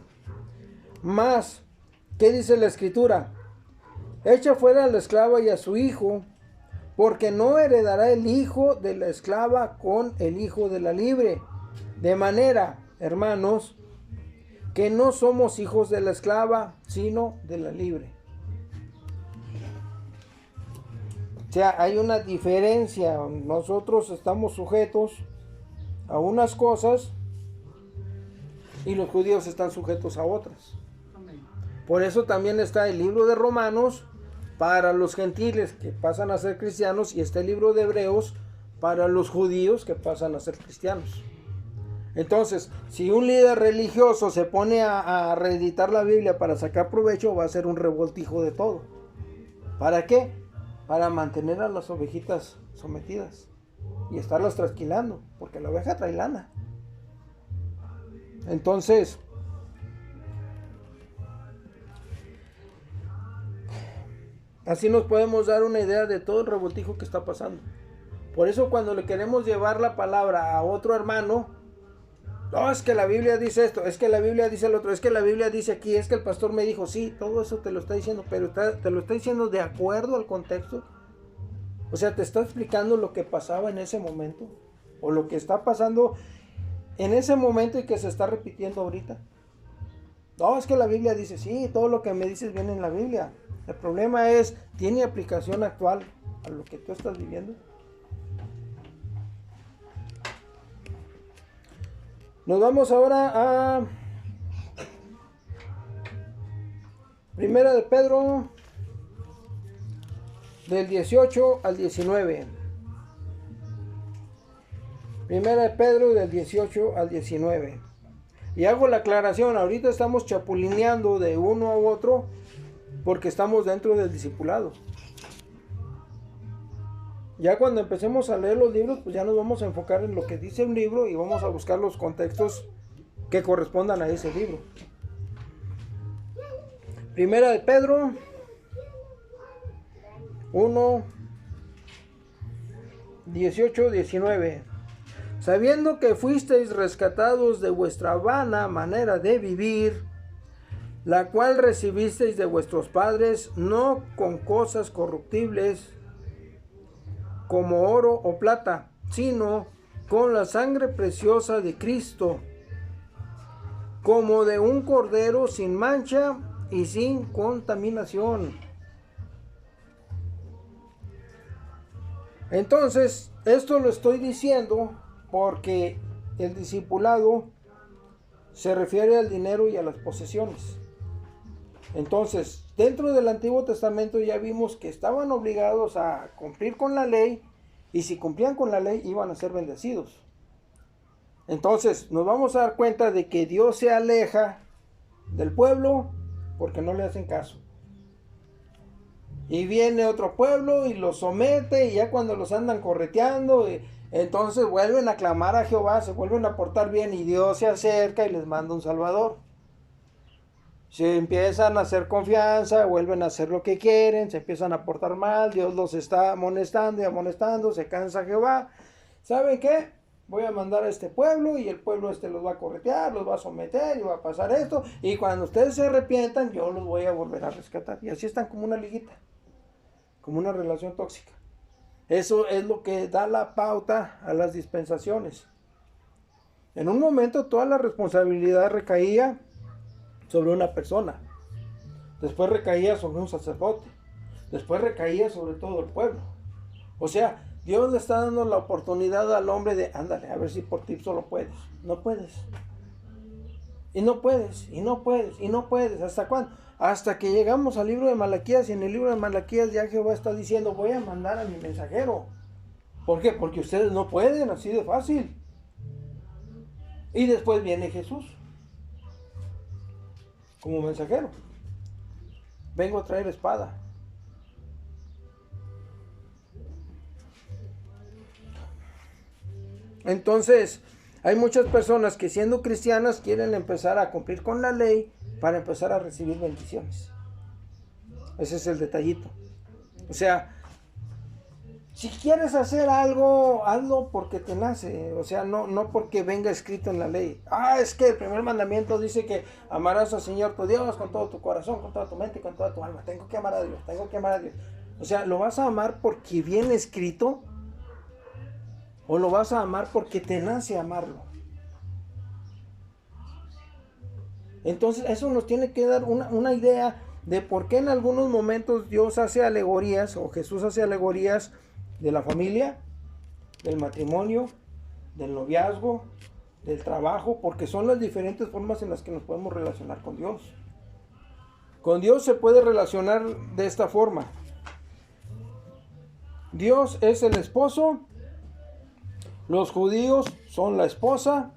Mas, ¿qué dice la Escritura? Echa fuera a la esclava y a su hijo, porque no heredará el hijo de la esclava con el hijo de la libre. De manera, hermanos, que no somos hijos de la esclava, sino de la libre. O sea, hay una diferencia. Nosotros estamos sujetos a unas cosas y los judíos están sujetos a otras. Por eso también está el libro de Romanos para los gentiles que pasan a ser cristianos y está el libro de Hebreos para los judíos que pasan a ser cristianos. Entonces, si un líder religioso se pone a reeditar la Biblia para sacar provecho, va a ser un revoltijo de todo. ¿Para qué? Para mantener a las ovejitas sometidas y estarlas trasquilando, porque la oveja trae lana. Entonces, así nos podemos dar una idea de todo el revoltijo que está pasando. Por eso cuando le queremos llevar la palabra a otro hermano, no, es que la Biblia dice esto, es que la Biblia dice el otro, es que la Biblia dice aquí, es que el pastor me dijo, sí, todo eso te lo está diciendo, pero te lo está diciendo de acuerdo al contexto. O sea, te está explicando lo que pasaba en ese momento, o lo que está pasando en ese momento y que se está repitiendo ahorita. No, es que la Biblia dice, sí, todo lo que me dices viene en la Biblia. El problema es, ¿tiene aplicación actual a lo que tú estás viviendo? Nos vamos ahora a Primera de Pedro, del 18 al 19. Primera de Pedro, del 18 al 19. Y hago la aclaración, ahorita estamos chapulineando de uno a otro porque estamos dentro del discipulado. Ya cuando empecemos a leer los libros, pues ya nos vamos a enfocar en lo que dice un libro y vamos a buscar los contextos que correspondan a ese libro. Primera de Pedro 1, 18, 19. sabiendo que fuisteis rescatados de vuestra vana manera de vivir, la cual recibisteis de vuestros padres, no con cosas corruptibles, como oro o plata, sino con la sangre preciosa de Cristo, como de un cordero sin mancha y sin contaminación. Entonces, esto lo estoy diciendo porque el discipulado se refiere al dinero y a las posesiones. Entonces, dentro del Antiguo Testamento ya vimos que estaban obligados a cumplir con la ley, y si cumplían con la ley iban a ser bendecidos. Entonces, nos vamos a dar cuenta de que Dios se aleja del pueblo porque no le hacen caso. Y viene otro pueblo y los somete, y ya cuando los andan correteando, entonces vuelven a clamar a Jehová, se vuelven a portar bien, y Dios se acerca y les manda un Salvador. Se empiezan a hacer confianza, vuelven a hacer lo que quieren, se empiezan a portar mal, Dios los está amonestando y amonestando, se cansa Jehová. ¿Saben qué? Voy a mandar a este pueblo, y el pueblo los va a corretear, los va a someter, y va a pasar esto, y cuando ustedes se arrepientan, yo los voy a volver a rescatar. Y así están como una liguita, como una relación tóxica. Eso es lo que da la pauta a las dispensaciones. En un momento toda la responsabilidad recaía sobre una persona, después recaía sobre un sacerdote, después recaía sobre todo el pueblo. O sea, Dios le está dando la oportunidad al hombre de, ándale, a ver si por ti solo puedes. No puedes. Y no puedes, y no puedes, y no puedes. ¿Hasta cuándo? Hasta que llegamos al libro de Malaquías, y en el libro de Malaquías ya Jehová está diciendo, voy a mandar a mi mensajero. ¿Por qué? Porque ustedes no pueden, así de fácil. Y después viene Jesús como mensajero. Vengo a traer espada. Entonces, hay muchas personas que siendo cristianas quieren empezar a cumplir con la ley para empezar a recibir bendiciones. Ese es el detallito. O sea, si quieres hacer algo, hazlo porque te nace. O sea, no porque venga escrito en la ley. Es que el primer mandamiento dice que amarás al Señor tu Dios con todo tu corazón, con toda tu mente y con toda tu alma. Tengo que amar a Dios, tengo que amar a Dios. O sea, ¿lo vas a amar porque viene escrito? ¿O lo vas a amar porque te nace amarlo? Entonces eso nos tiene que dar una idea de por qué en algunos momentos Dios hace alegorías, o Jesús hace alegorías de la familia, del matrimonio, del noviazgo, del trabajo, porque son las diferentes formas en las que nos podemos relacionar con Dios. Con Dios se puede relacionar de esta forma. Dios es el esposo, los judíos son la esposa,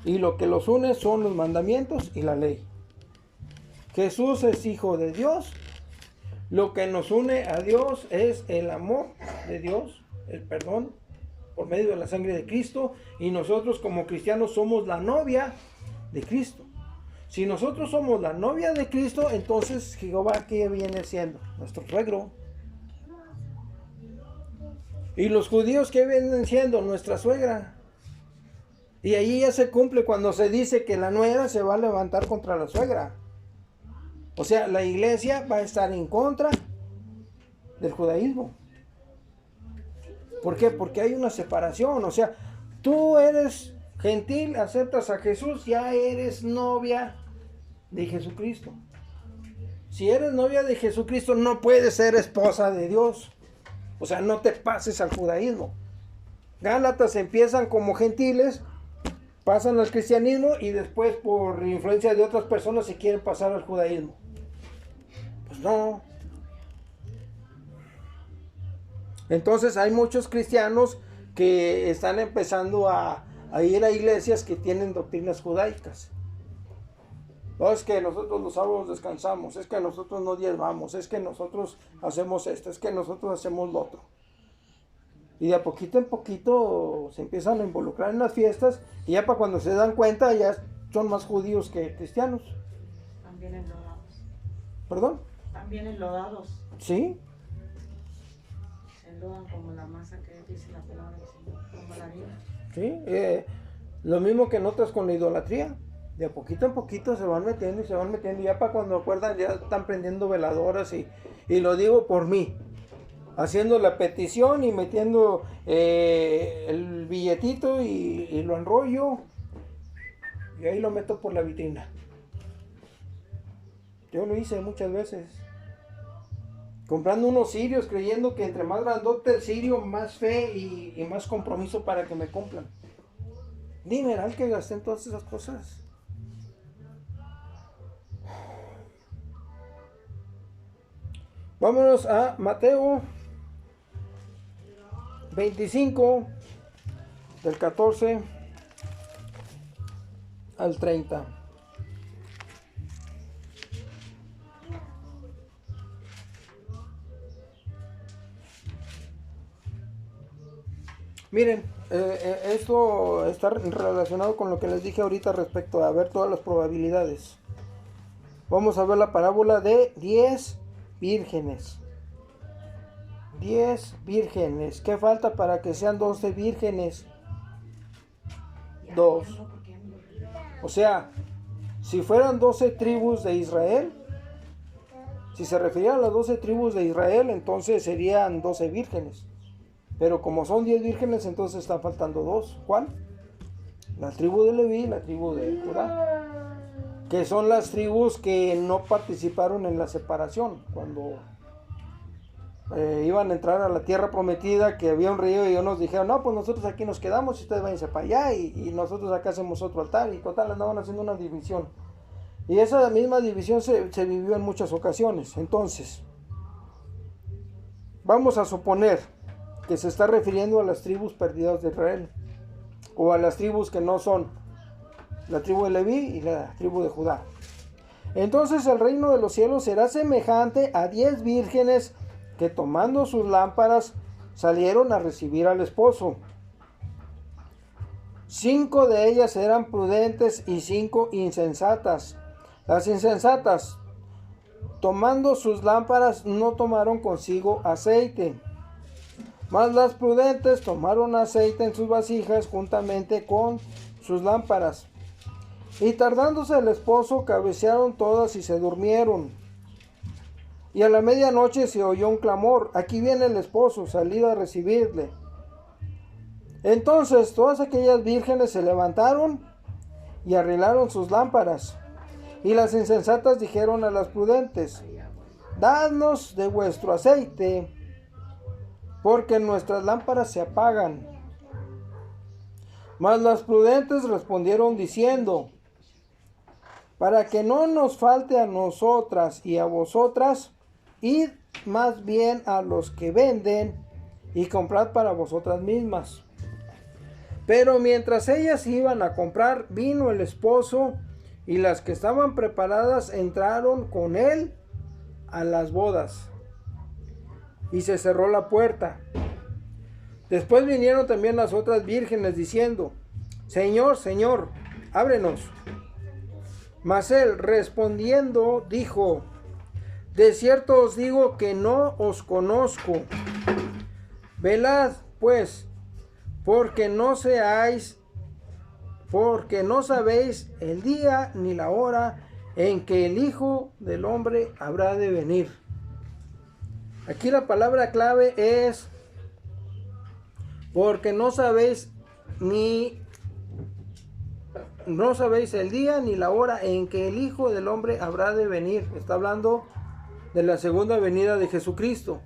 y lo que los une son los mandamientos y la ley. Jesús es hijo de Dios. Lo que nos une a Dios es el amor de Dios, el perdón por medio de la sangre de Cristo, y nosotros como cristianos somos la novia de Cristo. Si nosotros somos la novia de Cristo, entonces Jehová, ¿qué viene siendo? Nuestro suegro. Y los judíos, ¿qué vienen siendo? Nuestra suegra. Y ahí ya se cumple cuando se dice que la nuera se va a levantar contra la suegra. O sea, la iglesia va a estar en contra del judaísmo. ¿Por qué? Porque hay una separación. O sea, tú eres gentil, aceptas a Jesús, ya eres novia de Jesucristo. Si eres novia de Jesucristo, no puedes ser esposa de Dios. O sea, no te pases al judaísmo. Gálatas empiezan como gentiles, pasan al cristianismo, y después por influencia de otras personas se quieren pasar al judaísmo. Pues no. Entonces hay muchos cristianos que están empezando a ir a iglesias que tienen doctrinas judaicas. No, es que nosotros los sábados descansamos, es que nosotros no diezmamos, es que nosotros hacemos esto, es que nosotros hacemos lo otro. Y de a poquito en poquito se empiezan a involucrar en las fiestas, y ya para cuando se dan cuenta ya son más judíos que cristianos. También enlodados. ¿Perdón? También enlodados. Sí. Se enlodan como la masa que dice la palabra del Señor, como la harina. ¿Sí? Lo mismo que notas con la idolatría. De poquito en poquito se van metiendo y se van metiendo. Ya para cuando acuerdan ya están prendiendo veladoras y lo digo por mí. Haciendo la petición y metiendo el billetito y lo enrollo. Y ahí lo meto por la vitrina. Yo lo hice muchas veces. Comprando unos cirios creyendo que entre más grandote el cirio, más fe y más compromiso para que me cumplan. Dineral que gasté en todas esas cosas. Vámonos a Mateo 25, del 14 al 30. Miren, esto está relacionado con lo que les dije ahorita respecto a ver todas las probabilidades. Vamos a ver la parábola de 10 vírgenes. 10 vírgenes. ¿Qué falta para que sean 12 vírgenes? 2. O sea, si fueran 12 tribus de Israel, si se refirieran a las 12 tribus de Israel, entonces serían 12 vírgenes. Pero como son 10 vírgenes, entonces están faltando 2. ¿Cuál? La tribu de Leví y la tribu de Judá, que son las tribus que no participaron en la separación cuando iban a entrar a la tierra prometida, que había un río y ellos nos dijeron, no, pues nosotros aquí nos quedamos y ustedes váyanse para allá y nosotros acá hacemos otro altar, y total andaban haciendo una división, y esa misma división se vivió en muchas ocasiones. Entonces vamos a suponer que se está refiriendo a las tribus perdidas de Israel, o a las tribus que no son la tribu de Leví y la tribu de Judá. Entonces el reino de los cielos será semejante a 10 vírgenes que tomando sus lámparas salieron a recibir al esposo. 5 de ellas eran prudentes y 5 insensatas. Las insensatas, tomando sus lámparas, no tomaron consigo aceite. Mas las prudentes tomaron aceite en sus vasijas juntamente con sus lámparas. Y tardándose el esposo, cabecearon todas y se durmieron. Y a la medianoche se oyó un clamor: aquí viene el esposo, salid a recibirle. Entonces todas aquellas vírgenes se levantaron y arreglaron sus lámparas. Y las insensatas dijeron a las prudentes: dadnos de vuestro aceite, porque nuestras lámparas se apagan. Mas las prudentes respondieron diciendo: para que no nos falte a nosotras y a vosotras, id más bien a los que venden y comprad para vosotras mismas. Pero mientras ellas iban a comprar, vino el esposo, y las que estaban preparadas entraron con él a las bodas, y se cerró la puerta. Después vinieron también las otras vírgenes diciendo: Señor, Señor, ábrenos. Mas él respondiendo dijo: de cierto os digo que no os conozco. Velad pues, porque no sabéis el día ni la hora en que el Hijo del Hombre habrá de venir. Aquí la palabra clave es porque no sabéis el día ni la hora en que el Hijo del Hombre habrá de venir. Está hablando de la segunda venida de Jesucristo.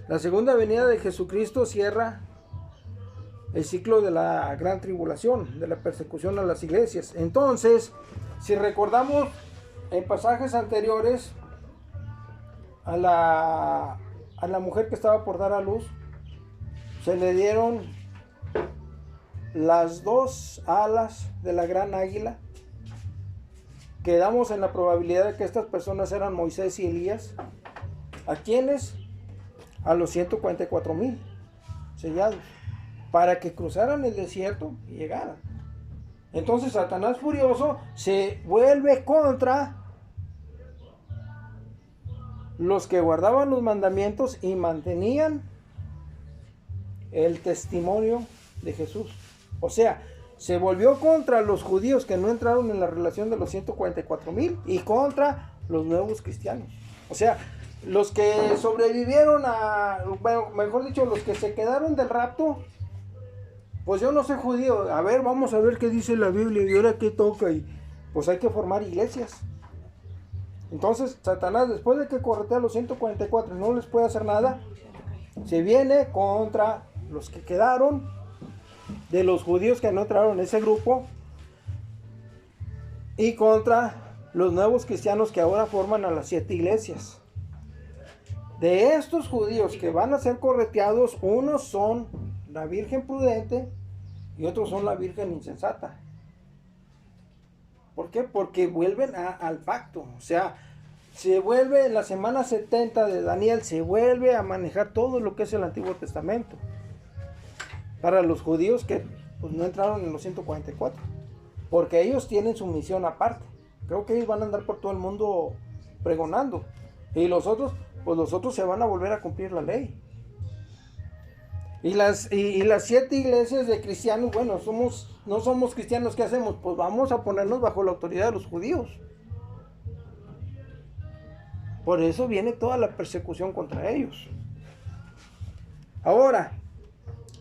La segunda venida de Jesucristo cierra el ciclo de la gran tribulación, de la persecución a las iglesias. Entonces, si recordamos en pasajes anteriores, a la mujer que estaba por dar a luz, se le dieron las 2 alas de la gran águila. Quedamos en la probabilidad de que estas personas eran Moisés y Elías. ¿A quiénes? A los 144,000 sellados, para que cruzaran el desierto y llegaran. Entonces Satanás furioso se vuelve contra los que guardaban los mandamientos y mantenían el testimonio de Jesús. O sea, se volvió contra los judíos que no entraron en la relación de los 144,000 y contra los nuevos cristianos. O sea, los que sobrevivieron bueno, mejor dicho, los que se quedaron del rapto, pues yo no soy judío, a ver, vamos a ver qué dice la Biblia y ahora qué toca, y pues hay que formar iglesias. Entonces, Satanás, después de que corretea a los 144 y no les puede hacer nada, se viene contra los que quedaron, de los judíos que no entraron en ese grupo, y contra los nuevos cristianos que ahora forman a las 7 iglesias. De estos judíos que van a ser correteados, unos son la Virgen prudente y otros son la Virgen insensata. ¿Por qué? Porque vuelven al pacto. O sea, se vuelve en la semana 70 de Daniel, se vuelve a manejar todo lo que es el Antiguo Testamento para los judíos que pues, no entraron en los 144, porque ellos tienen su misión aparte. Creo que ellos van a andar por todo el mundo pregonando, y los otros, pues los otros se van a volver a cumplir la ley. Y las 7 iglesias de cristianos, bueno, no somos cristianos, ¿qué hacemos? Pues vamos a ponernos bajo la autoridad de los judíos. Por eso viene toda la persecución contra ellos. Ahora,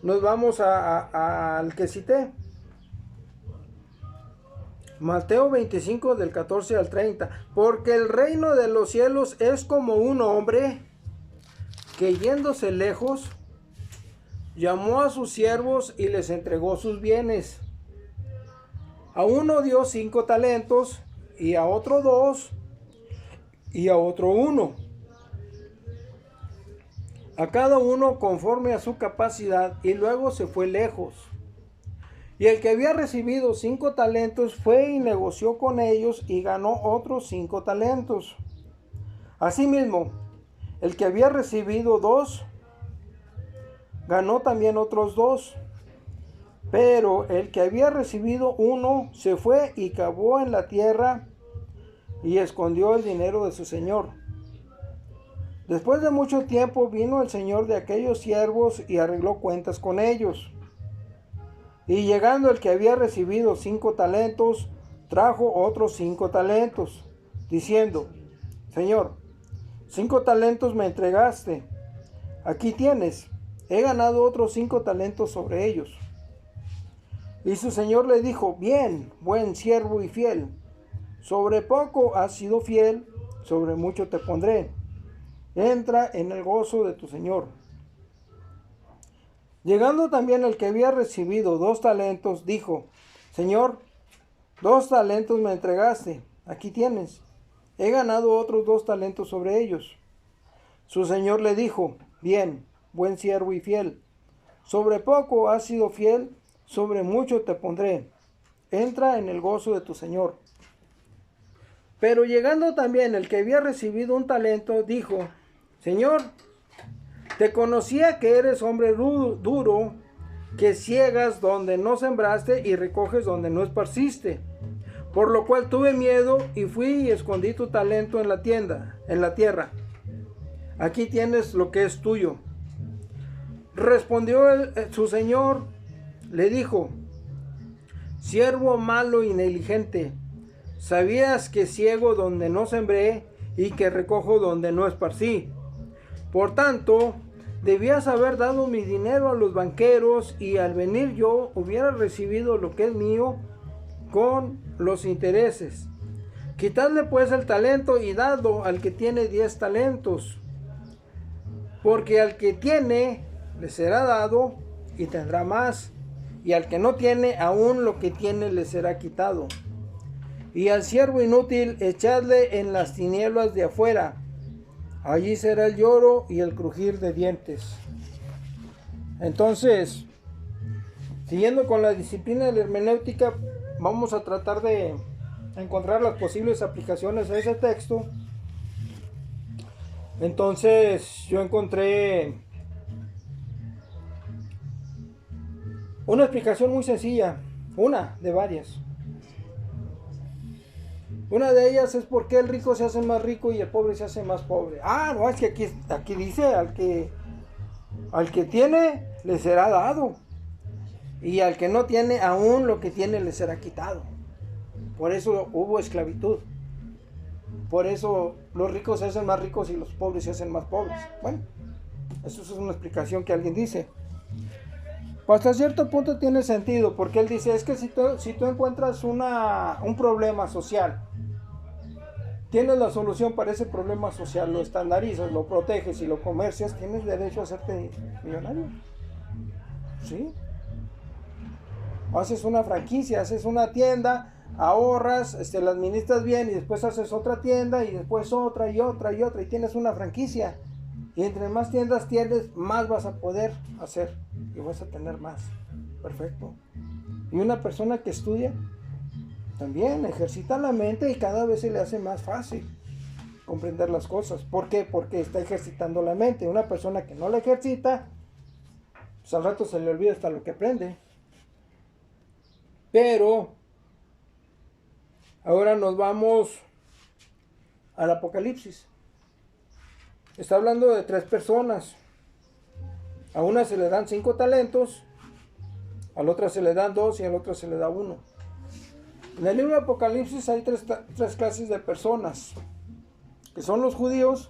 nos vamos al que cité. Mateo 25 del 14 al 30. Porque el reino de los cielos es como un hombre que yéndose lejos, llamó a sus siervos y les entregó sus bienes. A uno dio 5 talentos, y a otro 2, y a otro 1. A cada uno conforme a su capacidad, y luego se fue lejos. Y el que había recibido 5 talentos fue y negoció con ellos y ganó otros 5 talentos. Asimismo, el que había recibido 2 ganó también otros 2. Pero el que había recibido 1 se fue y cavó en la tierra y escondió el dinero de su señor. Después de mucho tiempo vino el señor de aquellos siervos y arregló cuentas con ellos. Y llegando el que había recibido 5 talentos, trajo otros 5 talentos, diciendo: Señor, 5 talentos me entregaste, aquí tienes, he ganado otros 5 talentos sobre ellos. Y su señor le dijo: bien, buen siervo y fiel, sobre poco has sido fiel, sobre mucho te pondré, entra en el gozo de tu señor. Llegando también el que había recibido 2 talentos, dijo: Señor, 2 talentos me entregaste, aquí tienes, he ganado otros 2 talentos sobre ellos. Su señor le dijo: bien, buen siervo y fiel, sobre poco has sido fiel, sobre mucho te pondré, entra en el gozo de tu señor. Pero llegando también el que había recibido 1 talento, dijo: Señor, te conocía que eres hombre duro, que ciegas donde no sembraste y recoges donde no esparciste. Por lo cual tuve miedo y fui y escondí tu talento en la tierra. Aquí tienes lo que es tuyo. Respondió su señor, le dijo: siervo malo y negligente, sabías que ciego donde no sembré y que recojo donde no esparcí. Por tanto, debías haber dado mi dinero a los banqueros, y al venir yo hubiera recibido lo que es mío con los intereses. Quitadle pues el talento y dadlo al que tiene 10 talentos. Porque al que tiene le será dado y tendrá más, y al que no tiene, aún lo que tiene le será quitado. Y al siervo inútil echadle en las tinieblas de afuera. Allí será el lloro y el crujir de dientes. Entonces, siguiendo con la disciplina de la hermenéutica, vamos a tratar de encontrar las posibles aplicaciones a ese texto. Entonces, yo encontré una explicación muy sencilla, una de varias. Una de ellas es por qué el rico se hace más rico y el pobre se hace más pobre. No, es que aquí dice al que tiene le será dado. Y al que no tiene, aún lo que tiene le será quitado. Por eso hubo esclavitud. Por eso los ricos se hacen más ricos y los pobres se hacen más pobres. Bueno, eso es una explicación que alguien dice. Pues hasta cierto punto tiene sentido, porque él dice, es que si tú encuentras un problema social, tienes la solución para ese problema social, lo estandarizas, lo proteges y lo comercias, tienes derecho a hacerte millonario. ¿Sí? Haces una franquicia, haces una tienda, ahorras, la administras bien y después haces otra tienda y después otra y otra y otra y tienes una franquicia. Y entre más tiendas tienes, más vas a poder hacer y vas a tener más. Perfecto. Y una persona que estudia también ejercita la mente y cada vez se le hace más fácil comprender las cosas. ¿Por qué? Porque está ejercitando la mente. Una persona que no la ejercita, pues al rato se le olvida hasta lo que aprende. Pero ahora nos vamos al Apocalipsis. Está hablando de 3 personas. A una se le dan 5 talentos, a la otra se le dan 2 y a la otra se le da 1. En el libro de Apocalipsis hay tres clases de personas, que son los judíos,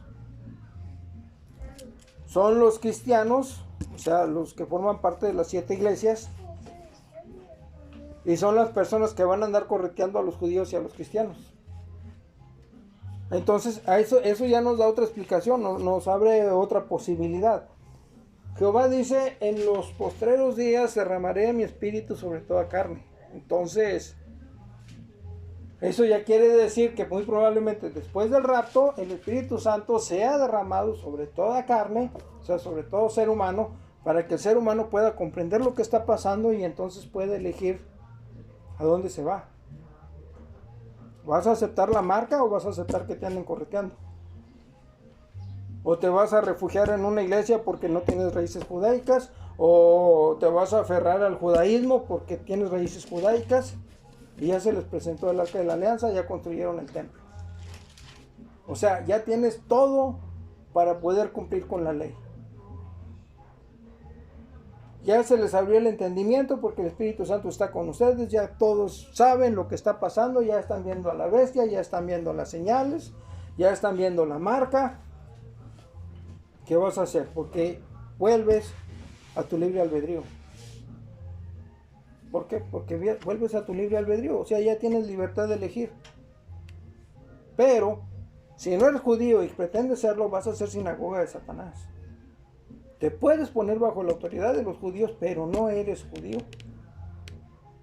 son los cristianos, o sea, los que forman parte de las 7 iglesias, y son las personas que van a andar correteando a los judíos y a los cristianos. Entonces, eso ya nos da otra explicación, nos abre otra posibilidad. Jehová dice, en los postreros días derramaré mi espíritu sobre toda carne. Entonces, eso ya quiere decir que muy probablemente después del rapto, el Espíritu Santo sea derramado sobre toda carne, o sea, sobre todo ser humano, para que el ser humano pueda comprender lo que está pasando y entonces pueda elegir a dónde se va. ¿Vas a aceptar la marca o vas a aceptar que te anden correteando? ¿O te vas a refugiar en una iglesia porque no tienes raíces judaicas? ¿O te vas a aferrar al judaísmo porque tienes raíces judaicas? Y ya se les presentó el Arca de la Alianza, ya construyeron el templo. O sea, ya tienes todo para poder cumplir con la ley. Ya se les abrió el entendimiento porque el Espíritu Santo está con ustedes, ya todos saben lo que está pasando, ya están viendo a la bestia, ya están viendo las señales, ya están viendo la marca. ¿Qué vas a hacer? Porque vuelves a tu libre albedrío. ¿Por qué? Porque vuelves a tu libre albedrío, o sea, ya tienes libertad de elegir. Pero, si no eres judío y pretendes serlo, vas a ser sinagoga de Satanás. Te puedes poner bajo la autoridad de los judíos, pero no eres judío.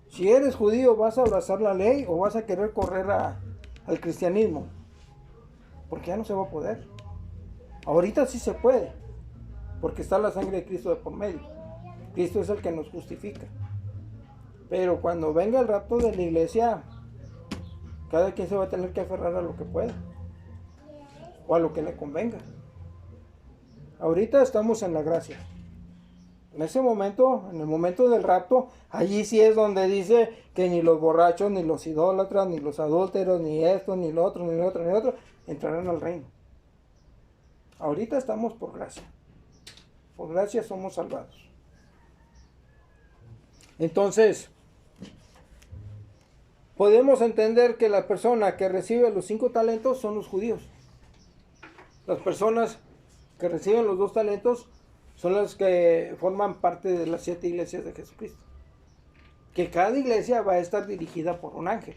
Si eres judío, ¿vas a abrazar la ley o vas a querer correr al cristianismo? Porque ya no se va a poder. Ahorita sí se puede, porque está la sangre de Cristo de por medio. Cristo es el que nos justifica. Pero cuando venga el rapto de la iglesia, cada quien se va a tener que aferrar a lo que pueda, o a lo que le convenga. Ahorita estamos en la gracia. En ese momento, en el momento del rapto, allí sí es donde dice que ni los borrachos, ni los idólatras, ni los adúlteros, ni esto, ni lo otro, ni lo otro, ni lo otro, entrarán al reino. Ahorita estamos por gracia. Por gracia somos salvados. Entonces, podemos entender que la persona que recibe los 5 talentos son los judíos. Las personas que reciben los 2 talentos son las que forman parte de las 7 iglesias de Jesucristo. Que cada iglesia va a estar dirigida por un ángel.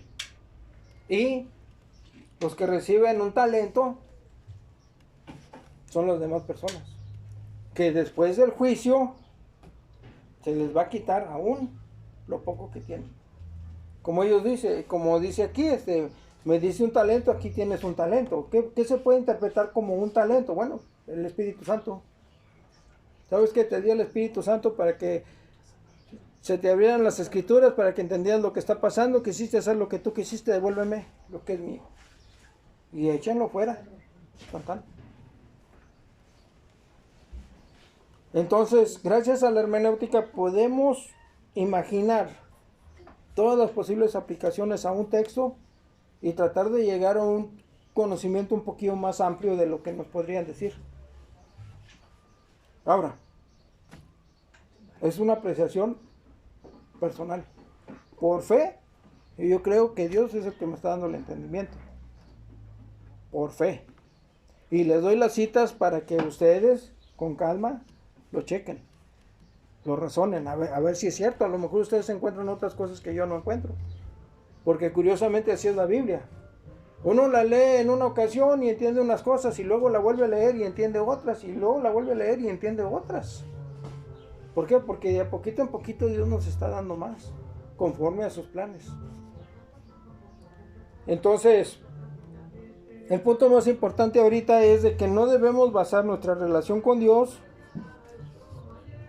Y los que reciben un talento son las demás personas. Que después del juicio se les va a quitar aún lo poco que tienen. Como dice aquí, me dice un talento, aquí tienes un talento. ¿Qué se puede interpretar como un talento? Bueno, el Espíritu Santo. ¿Sabes qué? Te dio el Espíritu Santo para que se te abrieran las escrituras, para que entendieras lo que está pasando, quisiste hacer lo que tú quisiste, devuélveme lo que es mío. Y échenlo fuera. Entonces, gracias a la hermenéutica podemos imaginar todas las posibles aplicaciones a un texto y tratar de llegar a un conocimiento un poquito más amplio de lo que nos podrían decir. Ahora, es una apreciación personal. Por fe, y yo creo que Dios es el que me está dando el entendimiento. Por fe. Y les doy las citas para que ustedes, con calma, lo chequen, lo razonen, a ver si es cierto. A lo mejor ustedes encuentran otras cosas que yo no encuentro. Porque curiosamente así es la Biblia. Uno la lee en una ocasión y entiende unas cosas, y luego la vuelve a leer y entiende otras, y luego la vuelve a leer y entiende otras. ¿Por qué? Porque de poquito en poquito Dios nos está dando más, conforme a sus planes. Entonces, el punto más importante ahorita es de que no debemos basar nuestra relación con Dios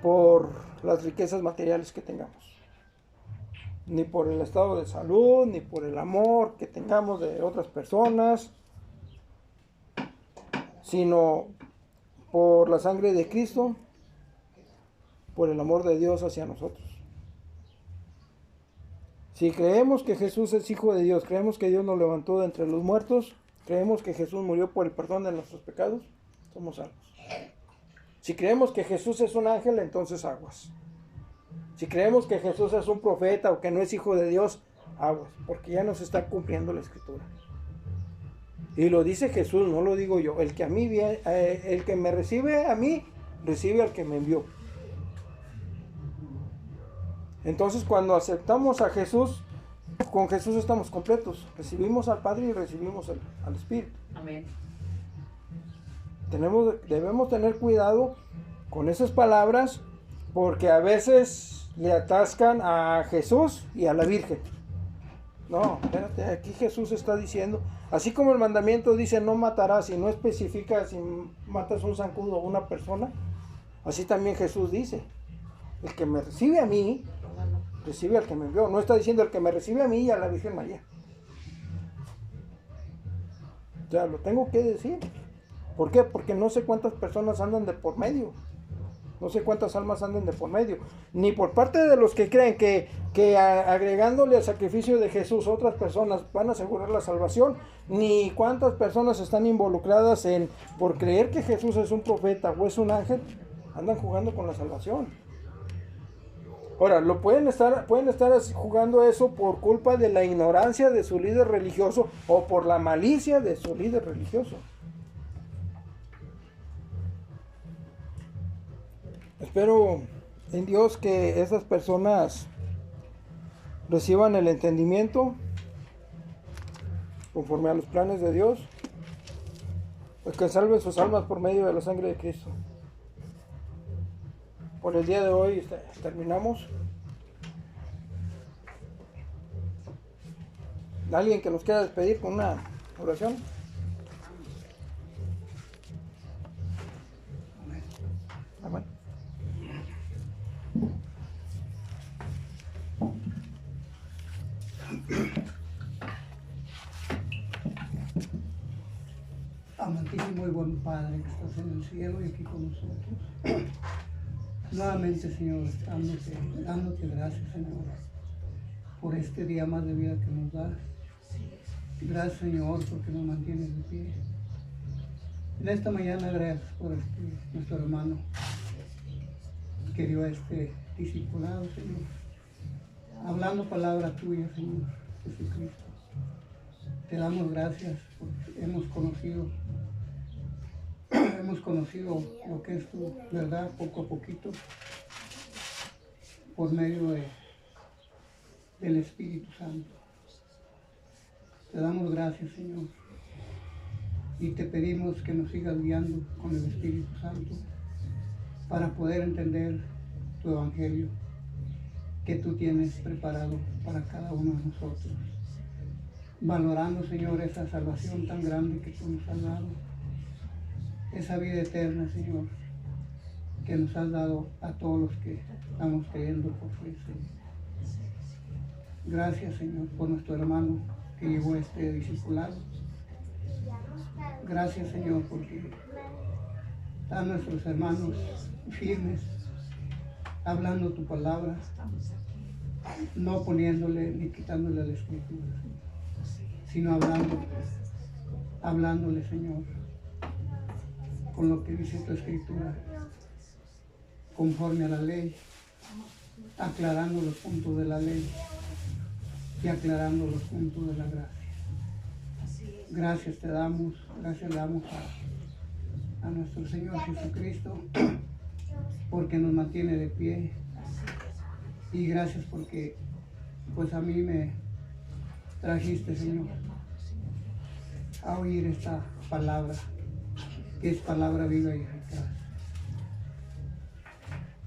por las riquezas materiales que tengamos, ni por el estado de salud, ni por el amor que tengamos de otras personas, sino por la sangre de Cristo, por el amor de Dios hacia nosotros. Si creemos que Jesús es Hijo de Dios, creemos que Dios nos levantó de entre los muertos, creemos que Jesús murió por el perdón de nuestros pecados, somos salvos. Si creemos que Jesús es un ángel, entonces aguas. Si creemos que Jesús es un profeta o que no es Hijo de Dios, aguas, porque ya nos está cumpliendo la Escritura. Y lo dice Jesús, no lo digo yo. El que me recibe a mí, recibe al que me envió. Entonces, cuando aceptamos a Jesús, con Jesús estamos completos. Recibimos al Padre y recibimos al Espíritu. Amén. Debemos tener cuidado con esas palabras, porque a veces le atascan a Jesús y a la Virgen. No, espérate, aquí Jesús está diciendo, así como el mandamiento dice no matarás y no especifica si matas un zancudo o una persona, así también Jesús dice, el que me recibe a mí, recibe al que me envió. No está diciendo el que me recibe a mí y a la Virgen María. O sea, lo tengo que decir. ¿Por qué? Porque no sé cuántas personas andan de por medio. No sé cuántas almas andan de por medio. Ni por parte de los que creen que agregándole al sacrificio de Jesús otras personas van a asegurar la salvación, ni cuántas personas están involucradas por creer que Jesús es un profeta o es un ángel, andan jugando con la salvación. Ahora, pueden estar jugando eso por culpa de la ignorancia de su líder religioso o por la malicia de su líder religioso. Espero en Dios que esas personas reciban el entendimiento conforme a los planes de Dios, pues que salven sus almas por medio de la sangre de Cristo. Por el día de hoy terminamos. ¿Alguien que nos quiera despedir con una oración? Amén. Amantísimo y buen Padre que estás en el cielo y aquí con nosotros. Nuevamente, Señor, dándote gracias, Señor, por este día más de vida que nos das. Gracias, Señor, porque nos mantienes de pie. En esta mañana, gracias por nuestro hermano que dio este discipulado, Señor, hablando palabra tuya, Señor Jesucristo. Te damos gracias porque hemos conocido lo que es tu verdad poco a poquito por medio del Espíritu Santo. Te damos gracias, Señor, y te pedimos que nos sigas guiando con el Espíritu Santo para poder entender tu Evangelio que tú tienes preparado para cada uno de nosotros, valorando, Señor, esa salvación tan grande que tú nos has dado, esa vida eterna, Señor, que nos has dado a todos los que estamos creyendo por fe, Señor. Gracias, Señor, por nuestro hermano que llevó este discipulado. Gracias, Señor, porque están nuestros hermanos firmes, hablando tu palabra, no poniéndole ni quitándole la Escritura, sino hablándole, Señor, con lo que dice tu Escritura, conforme a la ley, aclarando los puntos de la ley y aclarando los puntos de la gracia. Gracias te damos, gracias le damos a nuestro Señor Jesucristo porque nos mantiene de pie, y gracias porque pues a mí me trajiste, Señor, a oír esta palabra, que es palabra viva y eficaz.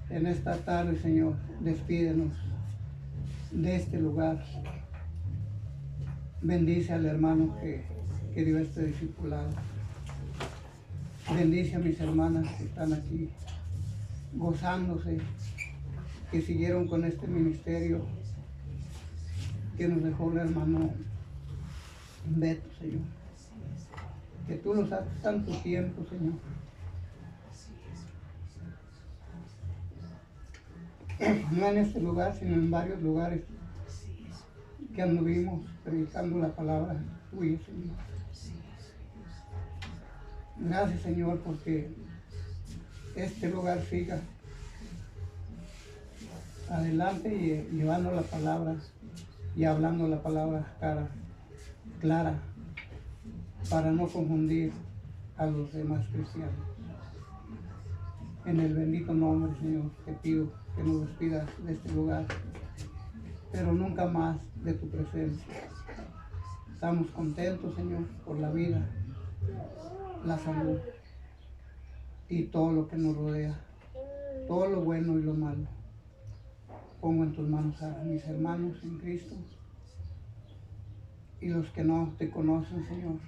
En esta tarde, Señor, despídenos de este lugar. Bendice al hermano que dio este discipulado. Bendice a mis hermanas que están aquí gozándose, que siguieron con este ministerio que nos dejó el hermano Beto, Señor. Que tú nos das tanto tiempo, Señor. No en este lugar, sino en varios lugares que anduvimos predicando la palabra tuya, Señor. Gracias, Señor, porque este lugar siga adelante y llevando la palabra y hablando la palabra clara para no confundir a los demás cristianos. En el bendito nombre, Señor, te pido que nos despidas de este lugar, pero nunca más de tu presencia. Estamos contentos, Señor, por la vida, la salud y todo lo que nos rodea, todo lo bueno y lo malo. Pongo en tus manos a mis hermanos en Cristo y los que no te conocen, Señor.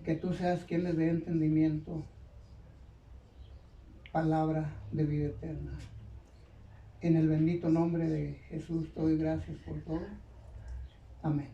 Que tú seas quien les dé entendimiento, palabra de vida eterna. En el bendito nombre de Jesús te doy gracias por todo. Amén.